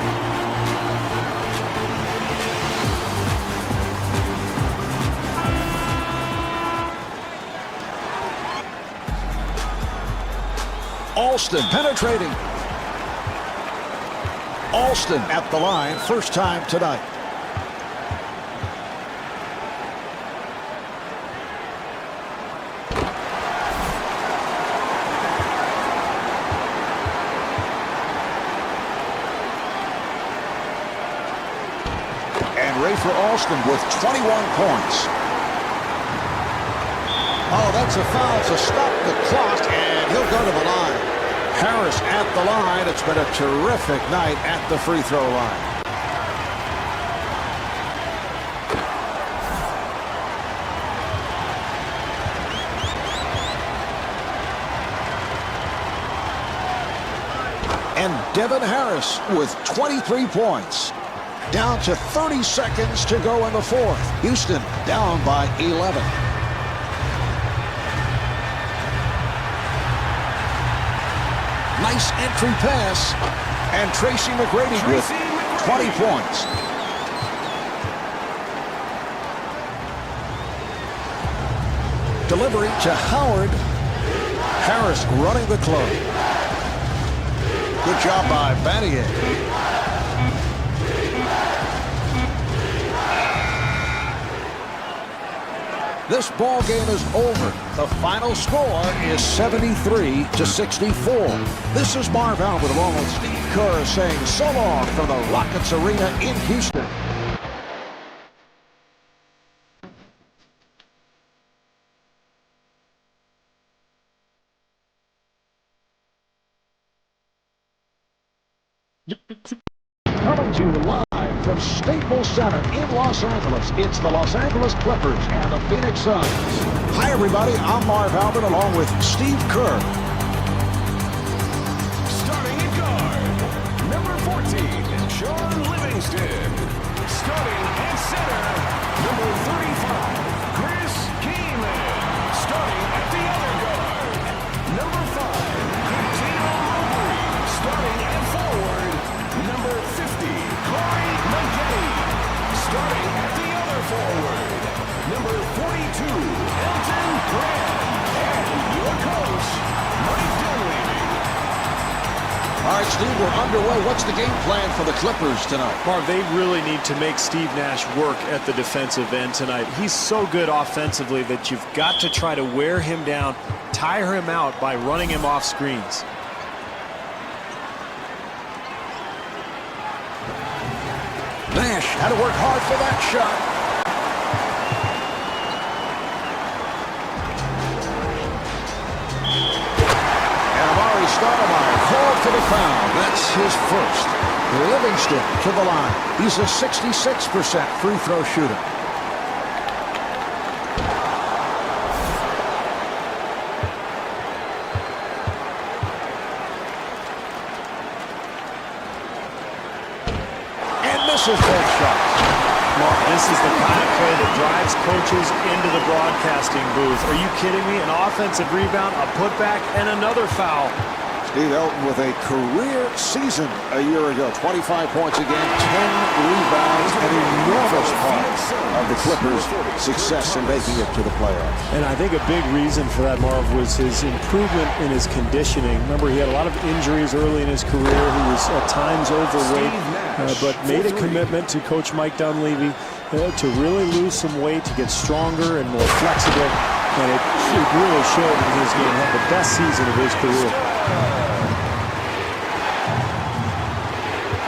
Alston penetrating. Alston at the line, first time tonight. for Alston with 21 points. Oh, that's a foul to stop the clock, and he'll go to the line. Harris at the line. It's been a terrific night at the free throw line. And Devin Harris with 23 points. Down to 30 seconds to go in the fourth. Houston down by 11. Nice entry pass. And Tracy McGrady with 20 points. Delivery to Howard. Harris running the club. Good job by Battier. This ball game is over. The final score is 73-64. This is Marv Albert along with Steve Kerr saying so long from the Rockets Arena in Houston. Coming to you live from Staples Center in Los Angeles, it's the Los Angeles Clippers and the Phoenix Suns. Hi, everybody. I'm Marv Albert along with Steve Kerr. Starting at guard, number 14, Sean Livingston. Starting at center, number 35, Chris Kaman. Starting at the other guard, number 5, Cuttino Mobley. Starting at forward, number 50, Corey Maggette. Starting at the other forward, number 42, Elton Brand. And your coach, Mike Dunleavy. All right, Steve, we're underway. What's the game plan for the Clippers tonight? Marv, they really need to make Steve Nash work at the defensive end tonight. He's so good offensively that you've got to try to wear him down, tire him out by running him off screens. Nash had to work hard for that shot. And Amari Stoudemire called for the foul. That's his first. Livingston to the line. He's a 66% free throw shooter. Misses both shots. Mark, this is the kind of play that drives coaches into the broadcasting booth. Are you kidding me? An offensive rebound, a putback, and another foul. Steve Elton with a career season a year ago. 25 points again, 10 rebounds, an enormous part of the Clippers' success in making it to the playoffs. And I think a big reason for that, Marv, was his improvement in his conditioning. Remember, he had a lot of injuries early in his career. He was at times overweight, but made a commitment to Coach Mike Dunleavy to really lose some weight, to get stronger and more flexible. And it really showed in his game. He had the best season of his career.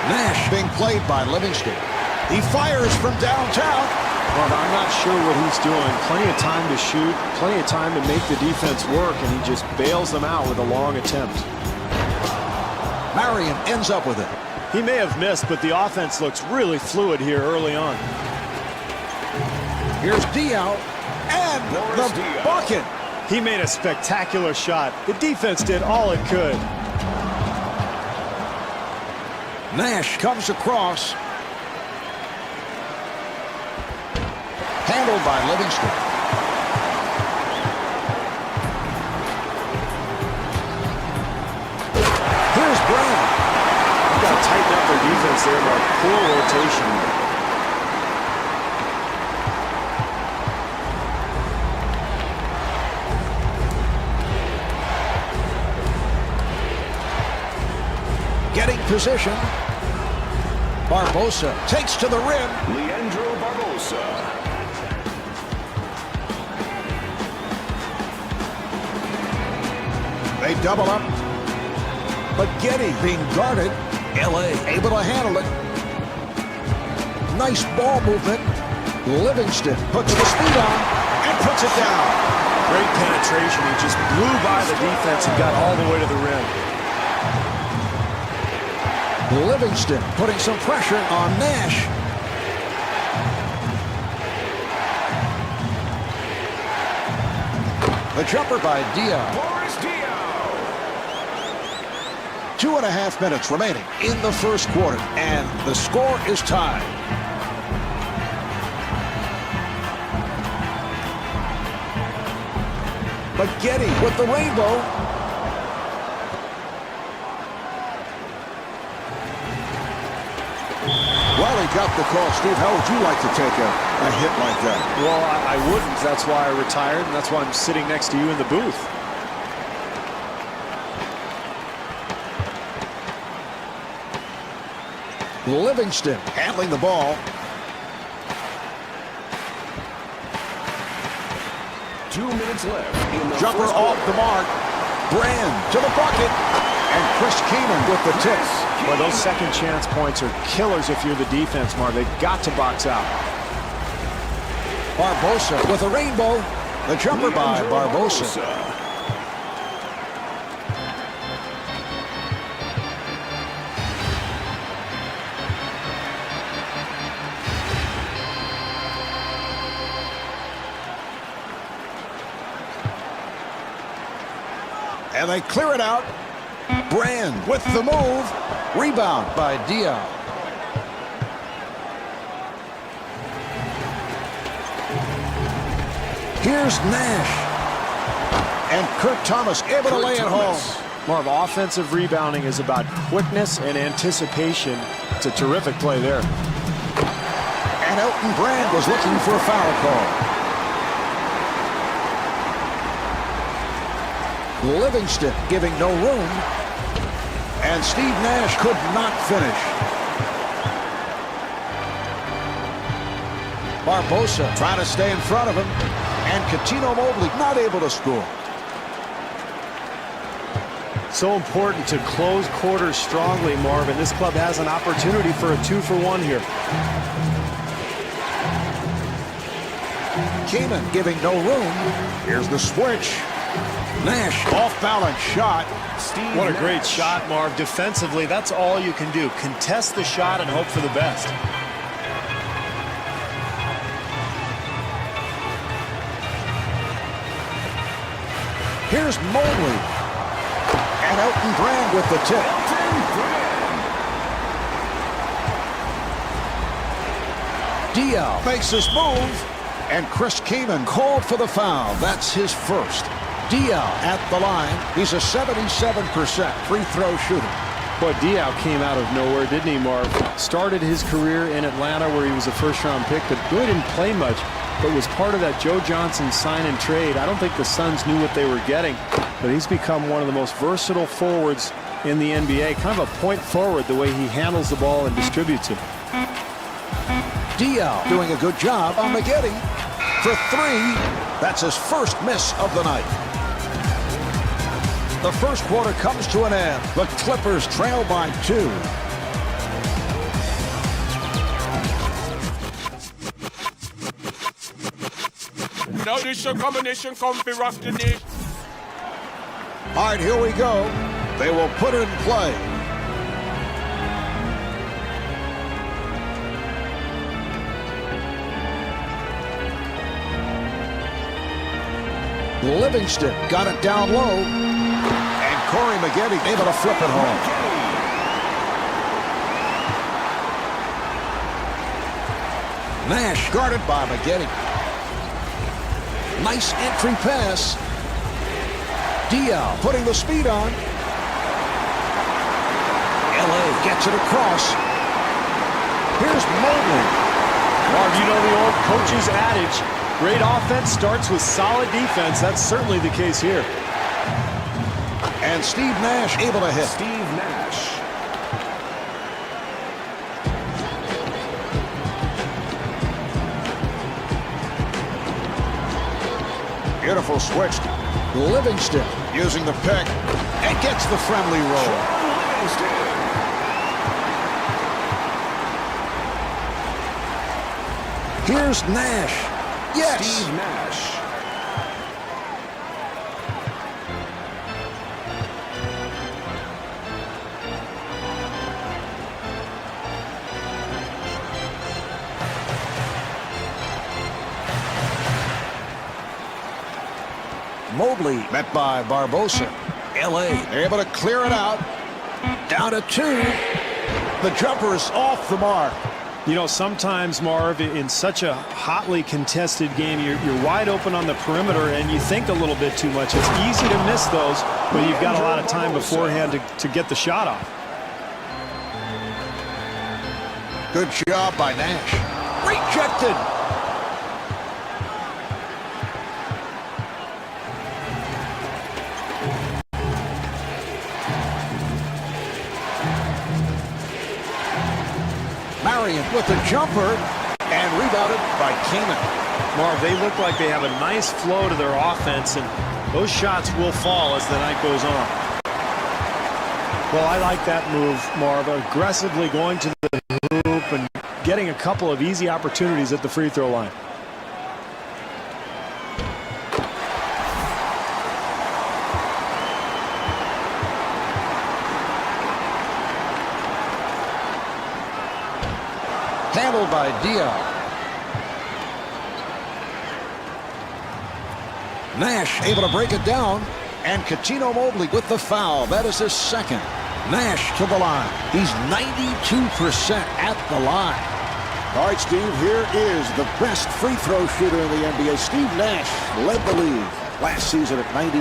Nash being played by Livingston. He fires from downtown. Well, I'm not sure what he's doing. Plenty of time to shoot, plenty of time to make the defense work, and he just bails them out with a long attempt. Marion ends up with it. He may have missed, but the offense looks really fluid here early on. Here's Diaw, and the bucket. He made a spectacular shot. The defense did all it could. Nash comes across. Handled by Livingston. Here's Brown. You've got to tighten up their defense there by poor rotation. Getting position. Barbosa takes to the rim. Leandro Barbosa. They double up. But Getty being guarded. L.A. able to handle it. Nice ball movement. Livingston puts the speed on and puts it down. Great penetration. He just blew by the defense and got all the way to the rim. Livingston putting some pressure on Nash. The jumper by Diaw. Boris Diaw. 2.5 minutes remaining in the first quarter, and the score is tied. Maggette with the rainbow. Well, he got the call. Steve, how would you like to take a hit like that? Well, I wouldn't. That's why I retired, and that's why I'm sitting next to you in the booth. Livingston handling the ball. 2 minutes left in the Jumper first off quarter. the mark. Brand to the bucket. And Chris Keenan with the tip. Well, those second chance points are killers if you're the defense, Marv. They've got to box out. Barbosa with a rainbow. The jumper by Leandro Barbosa. And they clear it out. Brand with the move. Rebound by Diaw. Here's Nash. And Kurt Thomas able to lay it home. Marv, offensive rebounding is about quickness and anticipation. It's a terrific play there. And Elton Brand was looking for a foul call. Livingston giving no room. And Steve Nash could not finish. Barbosa trying to stay in front of him. And Cuttino Mobley not able to score. So important to close quarters strongly, Marv, and this club has an opportunity for a 2-for-1 here. Keenan giving no room. Here's the switch. Nash off balance shot. What a great shot, Marv. Defensively, that's all you can do. Contest the shot and hope for the best. Here's Mobley. And Elton Brand with the tip. Diaw makes his move. And Chris Keenan called for the foul. That's his first. Diaw at the line. He's a 77% free throw shooter. Boy, Diaw came out of nowhere, didn't he, Marv? Started his career in Atlanta where he was a first-round pick, but really didn't play much, but was part of that Joe Johnson sign and trade. I don't think the Suns knew what they were getting, but he's become one of the most versatile forwards in the NBA. Kind of a point forward the way he handles the ball and distributes it. Diaw doing a good job on Maggette for three. That's his first miss of the night. The first quarter comes to an end. The Clippers trail by 2. Now this your combination come fi rock the day. All right, here we go. They will put it in play. Livingston got it down low. And Corey Maggette able to flip it home. Nash guarded by Maggette. Nice entry pass. Diaw putting the speed on. LA gets it across. Here's Mobley. Marv, you know the old coach's adage, great offense starts with solid defense. That's certainly the case here. And Steve Nash able to hit. Steve Nash. Beautiful switch. Livingston using the pick and gets the friendly roll. Here's Nash. Yes. Steve Nash. Mobley met by Barbosa. L.A. able to clear it out. Down to 2. The jumper is off the mark. You know, sometimes, Marv, in such a hotly contested game, you're wide open on the perimeter and you think a little bit too much. It's easy to miss those, but you've got a lot of time beforehand to get the shot off. Good job by Nash. Rejected. Marion with the jumper and rebounded by Kaman. Marv, they look like they have a nice flow to their offense, and those shots will fall as the night goes on. Well, I like that move, Marv, aggressively going to the hoop and getting a couple of easy opportunities at the free throw line. Handled by Diop. Nash able to break it down. And Cuttino Mobley with the foul. That is his second. Nash to the line. He's 92% at the line. All right, Steve, here is the best free throw shooter in the NBA. Steve Nash led the league last season at 92%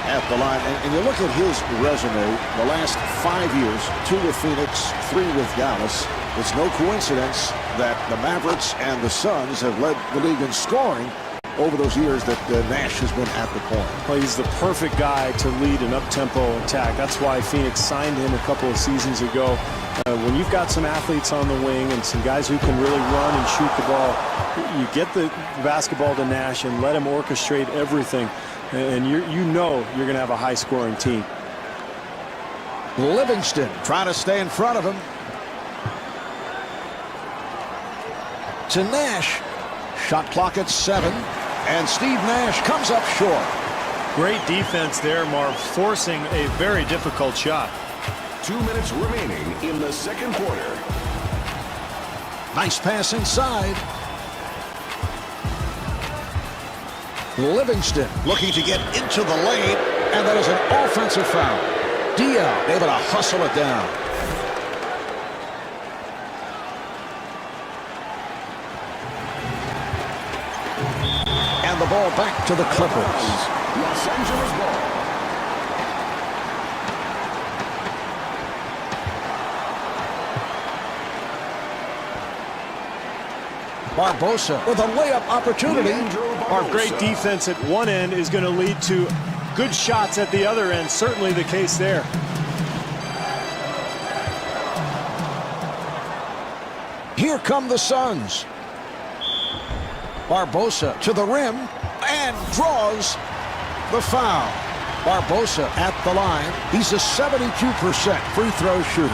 at the line. And you look at his resume, the last 5 years, 2 with Phoenix, 3 with Dallas. It's no coincidence that the Mavericks and the Suns have led the league in scoring over those years that Nash has been at the point. Well, he's the perfect guy to lead an up-tempo attack. That's why Phoenix signed him a couple of seasons ago. When you've got some athletes on the wing and some guys who can really run and shoot the ball, you get the basketball to Nash and let him orchestrate everything, and you know you're going to have a high-scoring team. Livingston trying to stay in front of him. To Nash. Shot clock at 7. And Steve Nash comes up short. Great defense there, Marv, forcing a very difficult shot. 2 minutes remaining in the second quarter. Nice pass inside. Livingston looking to get into the lane. And that is an offensive foul. Diop able to hustle it down. And the ball back to the Clippers. Los Angeles ball. Barbosa with a layup opportunity. Our great defense at one end is going to lead to good shots at the other end. Certainly the case there. Here come the Suns. Barbosa to the rim and draws the foul. Barbosa at the line. He's a 72% free throw shooter.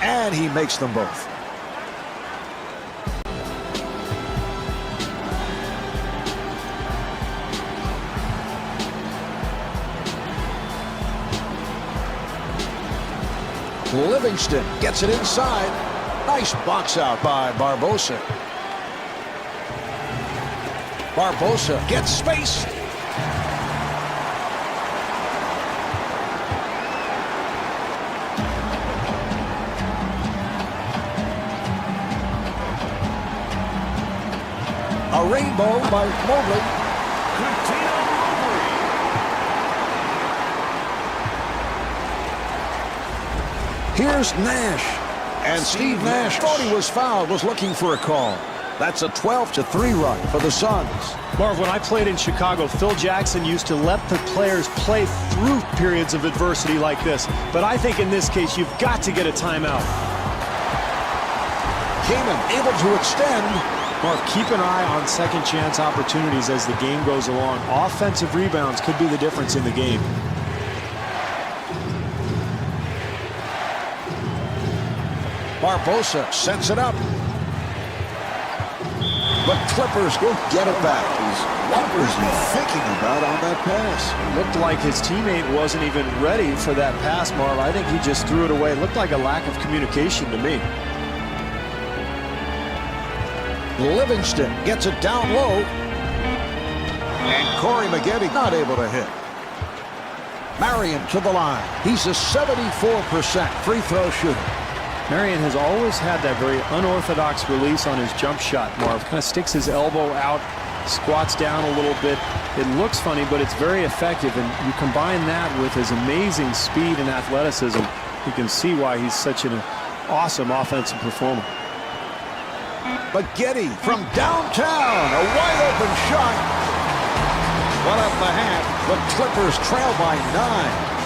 And he makes them both. Livingston gets it inside. Nice box out by Barbosa. Barbosa gets space. A rainbow by Mobley. Cuttino Mobley. Here's Nash. And Steve Nash thought he was fouled, was looking for a call. That's a 12-3 run for the Suns. Marv, when I played in Chicago, Phil Jackson used to let the players play through periods of adversity like this. But I think in this case, you've got to get a timeout. Kaman able to extend. Mark, keep an eye on second chance opportunities as the game goes along. Offensive rebounds could be the difference in the game. Barbosa sets it up. The Clippers will get it back. What was he thinking about on that pass? Looked like his teammate wasn't even ready for that pass, Marv. I think he just threw it away. It looked like a lack of communication to me. Livingston gets it down low. And Corey Maggette not able to hit. Marion to the line. He's a 74% free throw shooter. Marion has always had that very unorthodox release on his jump shot, Marv. Kind of sticks his elbow out, squats down a little bit. It looks funny, but it's very effective. And you combine that with his amazing speed and athleticism, you can see why he's such an awesome offensive performer. Maggette from downtown, a wide open shot. But at the half, the Clippers trail by 9.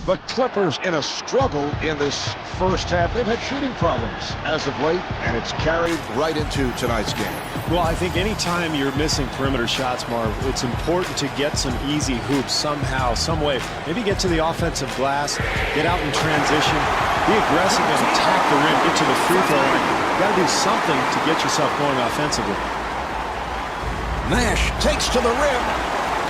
The Clippers in a struggle in this first half. They've had shooting problems as of late, and it's carried right into tonight's game. Well, I think anytime you're missing perimeter shots, Marv, it's important to get some easy hoops somehow, some way. Maybe get to the offensive glass, get out in transition, be aggressive and attack the rim, get to the free throw line. You got to do something to get yourself going offensively. Nash takes to the rim.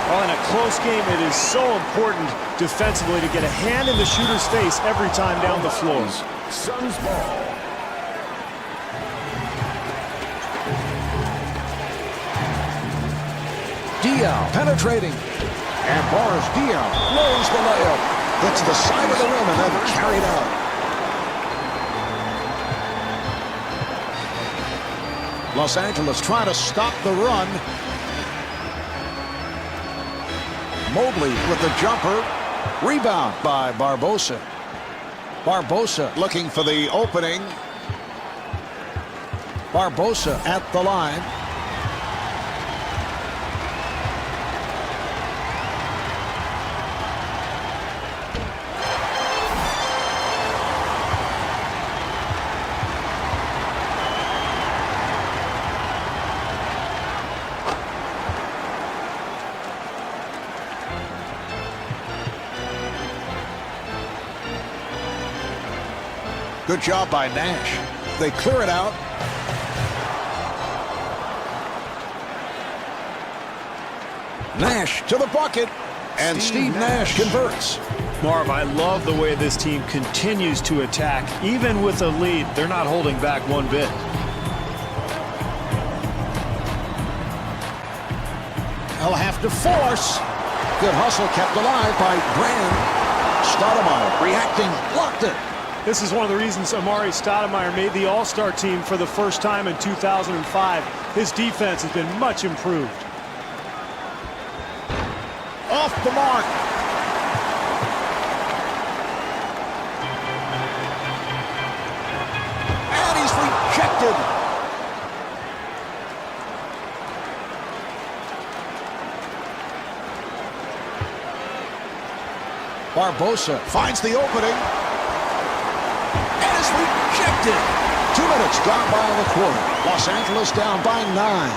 Well, in a close game, it is so important defensively to get a hand in the shooter's face every time down the floor. Suns ball. Diaw penetrating. And Boris Diaw blows the layup. Gets the side of the rim and then carried out. Los Angeles trying to stop the run. Mobley with the jumper. Rebound by Barbosa. Barbosa looking for the opening. Barbosa at the line. Good job by Nash. They clear it out. Nash to the bucket. And Steve Nash converts. Marv, I love the way this team continues to attack. Even with a lead, they're not holding back one bit. They'll have to force. Good hustle kept alive by Brand. Stoudemire reacting, blocked it. This is one of the reasons Amari Stoudemire made the All-Star team for the first time in 2005. His defense has been much improved. Off the mark. And he's rejected. Barbosa finds the opening. Rejected. 2 minutes gone by in the quarter. Los Angeles down by 9.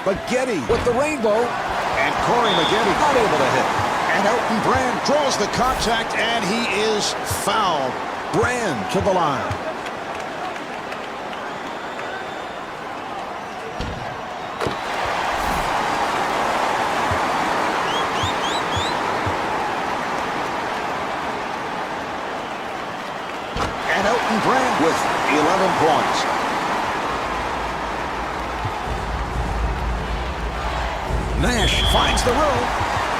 Maggette with the rainbow. And Corey Maggette not able to hit. And Elton Brand draws the contact, and he is fouled. Brand to the line. Brand with 11 points. Nash finds the room.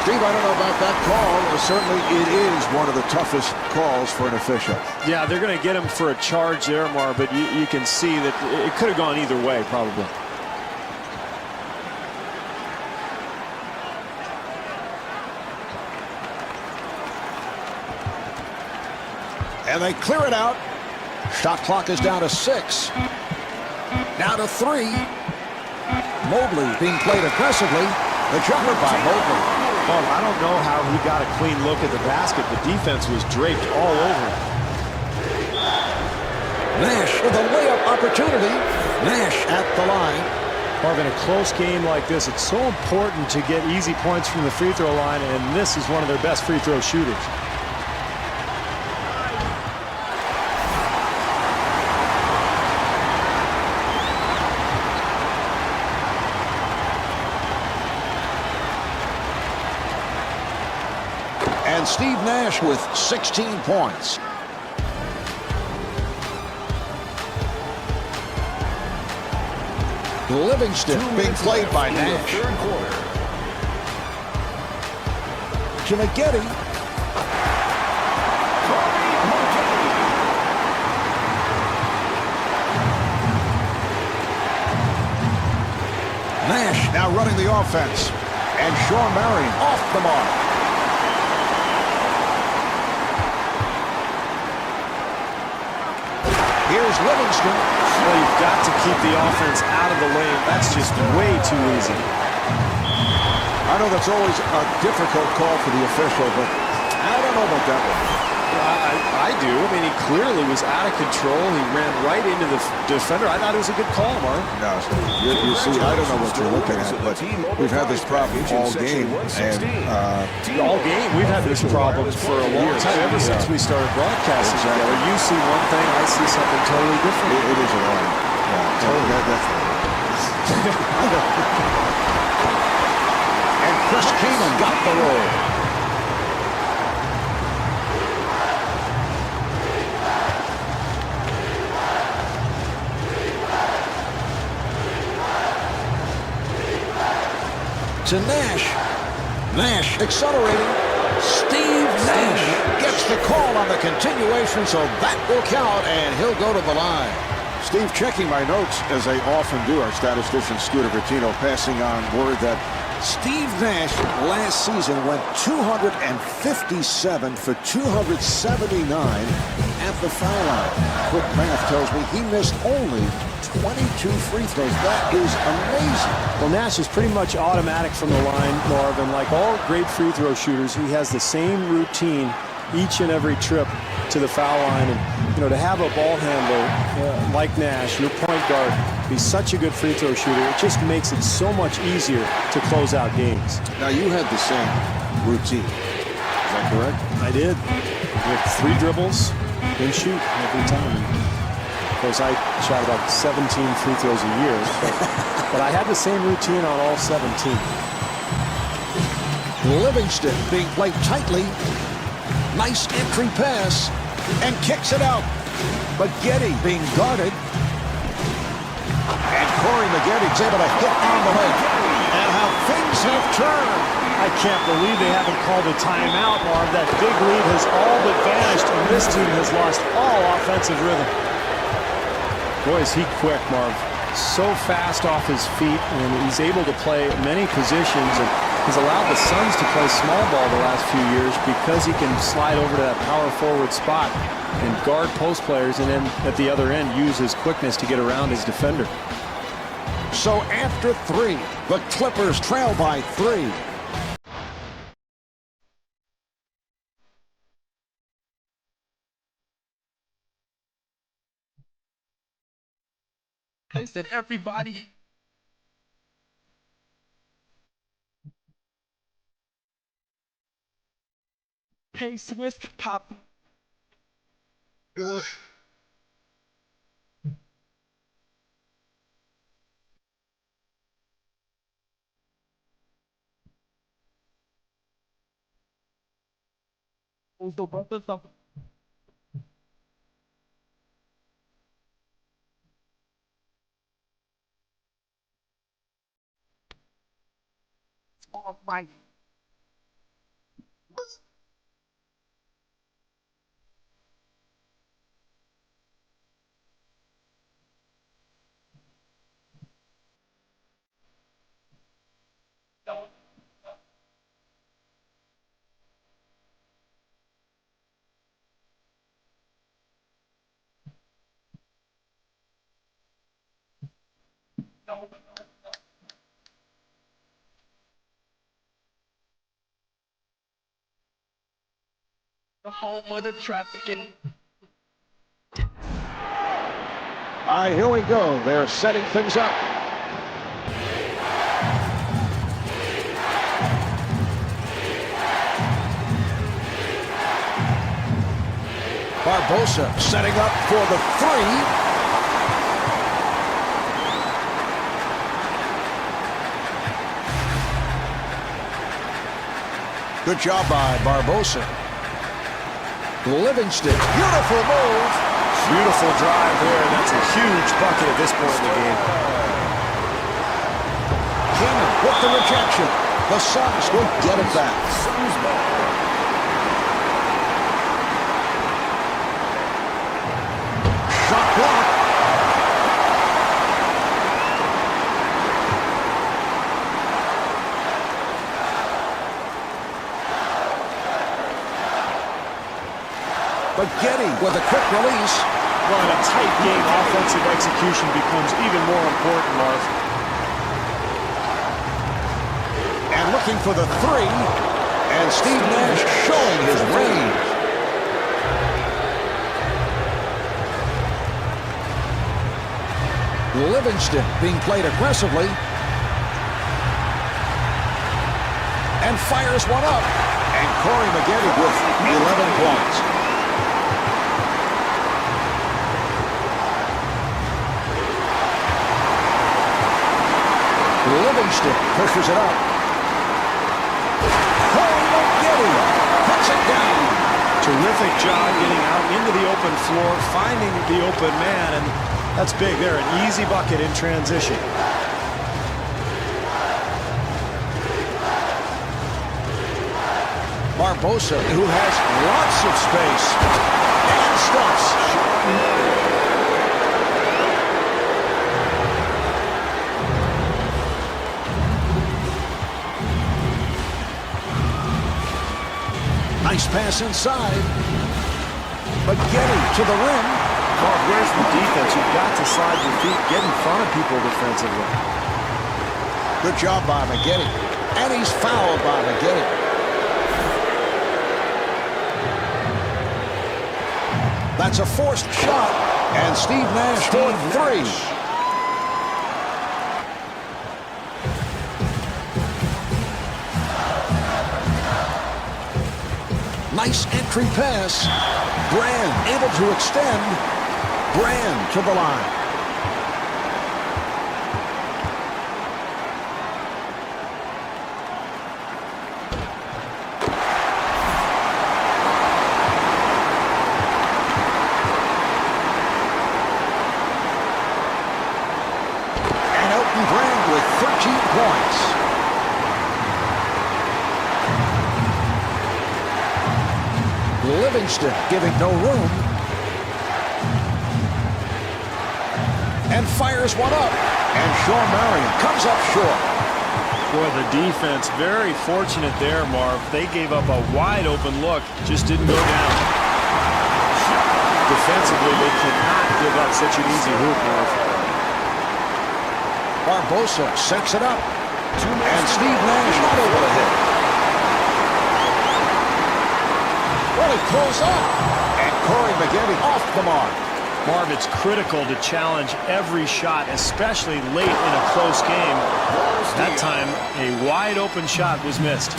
Steve, I don't know about that call. Certainly it is one of the toughest calls for an official. Yeah, they're going to get him for a charge there, Marv, but you can see that it could have gone either way, probably. And they clear it out. Shot clock is down to 6. Down to 3. Mobley being played aggressively. The jumper by Mobley. Well, I don't know how he got a clean look at the basket. The defense was draped all over him. Nash with a layup opportunity. Nash at the line. Marv, in a close game like this, it's so important to get easy points from the free throw line, and this is one of their best free throw shooters. And Steve Nash with 16 points. Livingston being played by Nash. Third quarter. To McGetty. Nash now running the offense. And Shawn Marion off the mark. Here's Livingston. Well, you've got to keep the offense out of the lane. That's just way too easy. I know that's always a difficult call for the official, but I don't know about that one. I do. I mean, he clearly was out of control. He ran right into the defender. I thought it was a good call, Mark. No, you see, I don't know what you're looking at, but we've had this problem all game. And all game, we've had this problem for a long time, ever since we started broadcasting together. You see one thing, I see something totally different. It is a line. Yeah, totally. That's and Chris Keenan got the roll. To Nash. Nash accelerating. Steve Nash gets the call on the continuation, so that will count, and he'll go to the line. Steve, checking my notes, as I often do, our statistician Scooter Bertino passing on word that Steve Nash last season went 257 for 279 at the foul line. Quick math tells me he missed only 22 free throws. That is amazing. Well, Nash is pretty much automatic from the line, Marvin. Like all great free throw shooters, he has the same routine each and every trip to the foul line. And, you know, to have a ball handler like Nash, your point guard, be such a good free throw shooter, it just makes it so much easier to close out games. Now, you had the same routine. Is that correct? I did. With 3 dribbles, then shoot every time. Of course, I shot about 17 free throws a year, but I had the same routine on all 17. Livingston being played tightly. Nice entry pass, and kicks it out. McGetty being guarded. And Corey McGetty's able to hit on the leg. And how things have turned. I can't believe they haven't called a timeout, Marv. That big lead has all but vanished, and this team has lost all offensive rhythm. Boy, is he quick, Marv. So fast off his feet, and he's able to play many positions, and he's allowed the Suns to play small ball the last few years because he can slide over to that power forward spot and guard post players, and then at the other end use his quickness to get around his defender. So after 3, the Clippers trail by 3. I said everybody. Pace with pop. Ugh. Almighty. The home of the trafficking. All right, here we go. They're setting things up. Barbosa setting up for the three. Good job by Barbosa. Livingston, beautiful move. Beautiful drive there. That's a huge bucket at this point in the game. Keenan with the rejection. The Suns will get it back. Suns ball. Shot blocked. Baghetti with a quick release. Well, in a tight game, offensive execution becomes even more important, Marv. And looking for the three. And Steve Nash showing his range. Livingston being played aggressively. And fires one up. And Corey Baghetti with 11 points. Livingston pushes it up. Corey Baghetti puts it down. Terrific job getting out into the open floor, finding the open man, and that's big there. An easy bucket in transition. Barbosa, who has lots of space, and stuffs. Nice pass inside. Baghetti to the rim. Mark, where's the defense? You've got to slide your feet, get in front of people defensively. Good job by Baghetti. And he's fouled by Baghetti. That's a forced shot. And Steve Nash for three. Nice entry pass. Brand able to extend. Brand to the line. And Elton Brand with 13 points. Livingston giving no room. And fires one up. And Sean Marion comes up short. Boy, the defense very fortunate there, Marv. They gave up a wide open look, just didn't go down. Defensively, they cannot give up such an easy hoop, Marv. Barbosa sets it up. And Steve Nash not able to hit. Well, he pulls up. And Corey Baghetti off the mark. Marv, it's critical to challenge every shot, especially late in a close game. That time, a wide open shot was missed.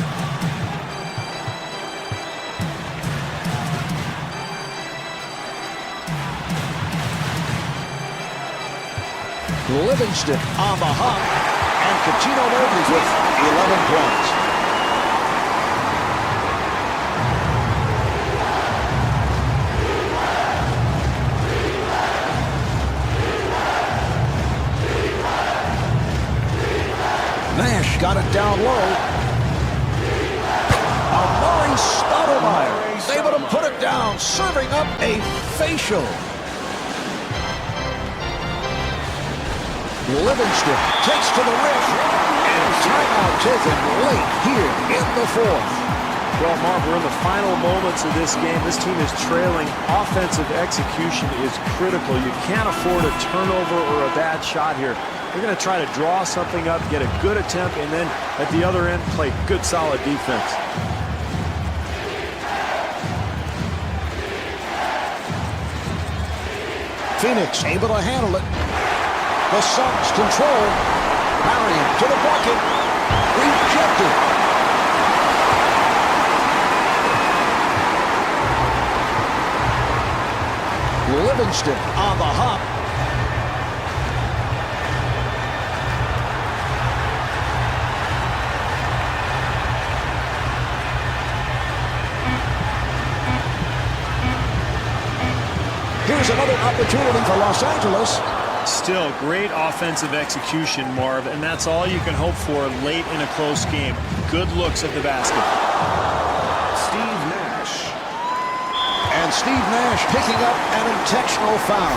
Livingston on the hop. And Cuttino Mobley with 11 points. Nash got it down low. able to put it down, serving up a facial. Livingston takes to the rim, and timeout taken late here in the fourth. Well, Marv, we're in the final moments of this game. This team is trailing. Offensive execution is critical. You can't afford a turnover or a bad shot here. They're going to try to draw something up, get a good attempt, and then at the other end, play good, solid defense. Phoenix able to handle it. The Suns control. Marion to the bucket. Rejected. Livingston on the hop. Here's another opportunity for Los Angeles. Still, great offensive execution, Marv, and that's all you can hope for late in a close game. Good looks at the basket. Steve Nash. And Steve Nash picking up an intentional foul.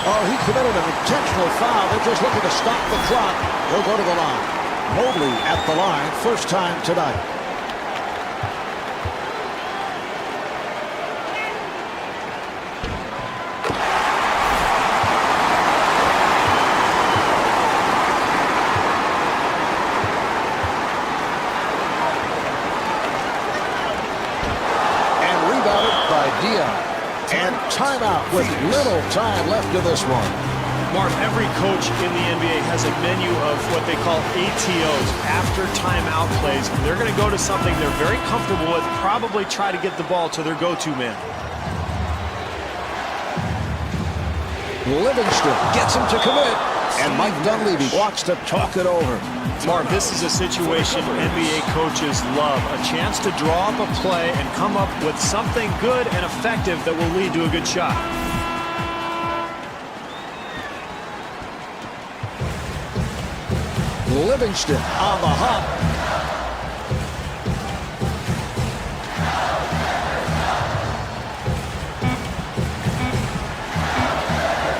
Oh, he committed an intentional foul. They're just looking to stop the clock. He'll go to the line. Mobley at the line, first time tonight. And timeout with little time left in this one. Mark, every coach in the NBA has a menu of what they call ATOs, after timeout plays. They're going to go to something they're very comfortable with, probably try to get the ball to their go-to man. Livingston gets him to commit. And Mike Dunleavy wants to talk it over. Mark, this is a situation NBA coaches love. A chance to draw up a play and come up with something good and effective that will lead to a good shot. Livingston on the hop.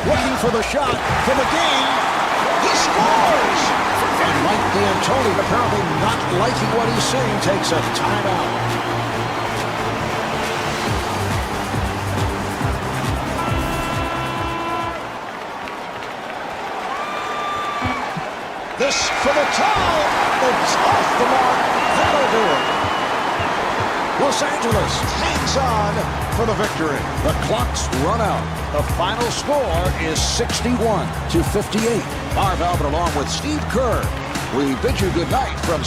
Looking for the shot for the game. He scores! And Mike D'Antoni, apparently not liking what he's seeing, takes a timeout. This for the tie. It's off the mark. That'll do it. Los Angeles hangs on for the victory. The clock's run out. The final score is 61-58. Marv Albert along with Steve Kerr. We bid you good night from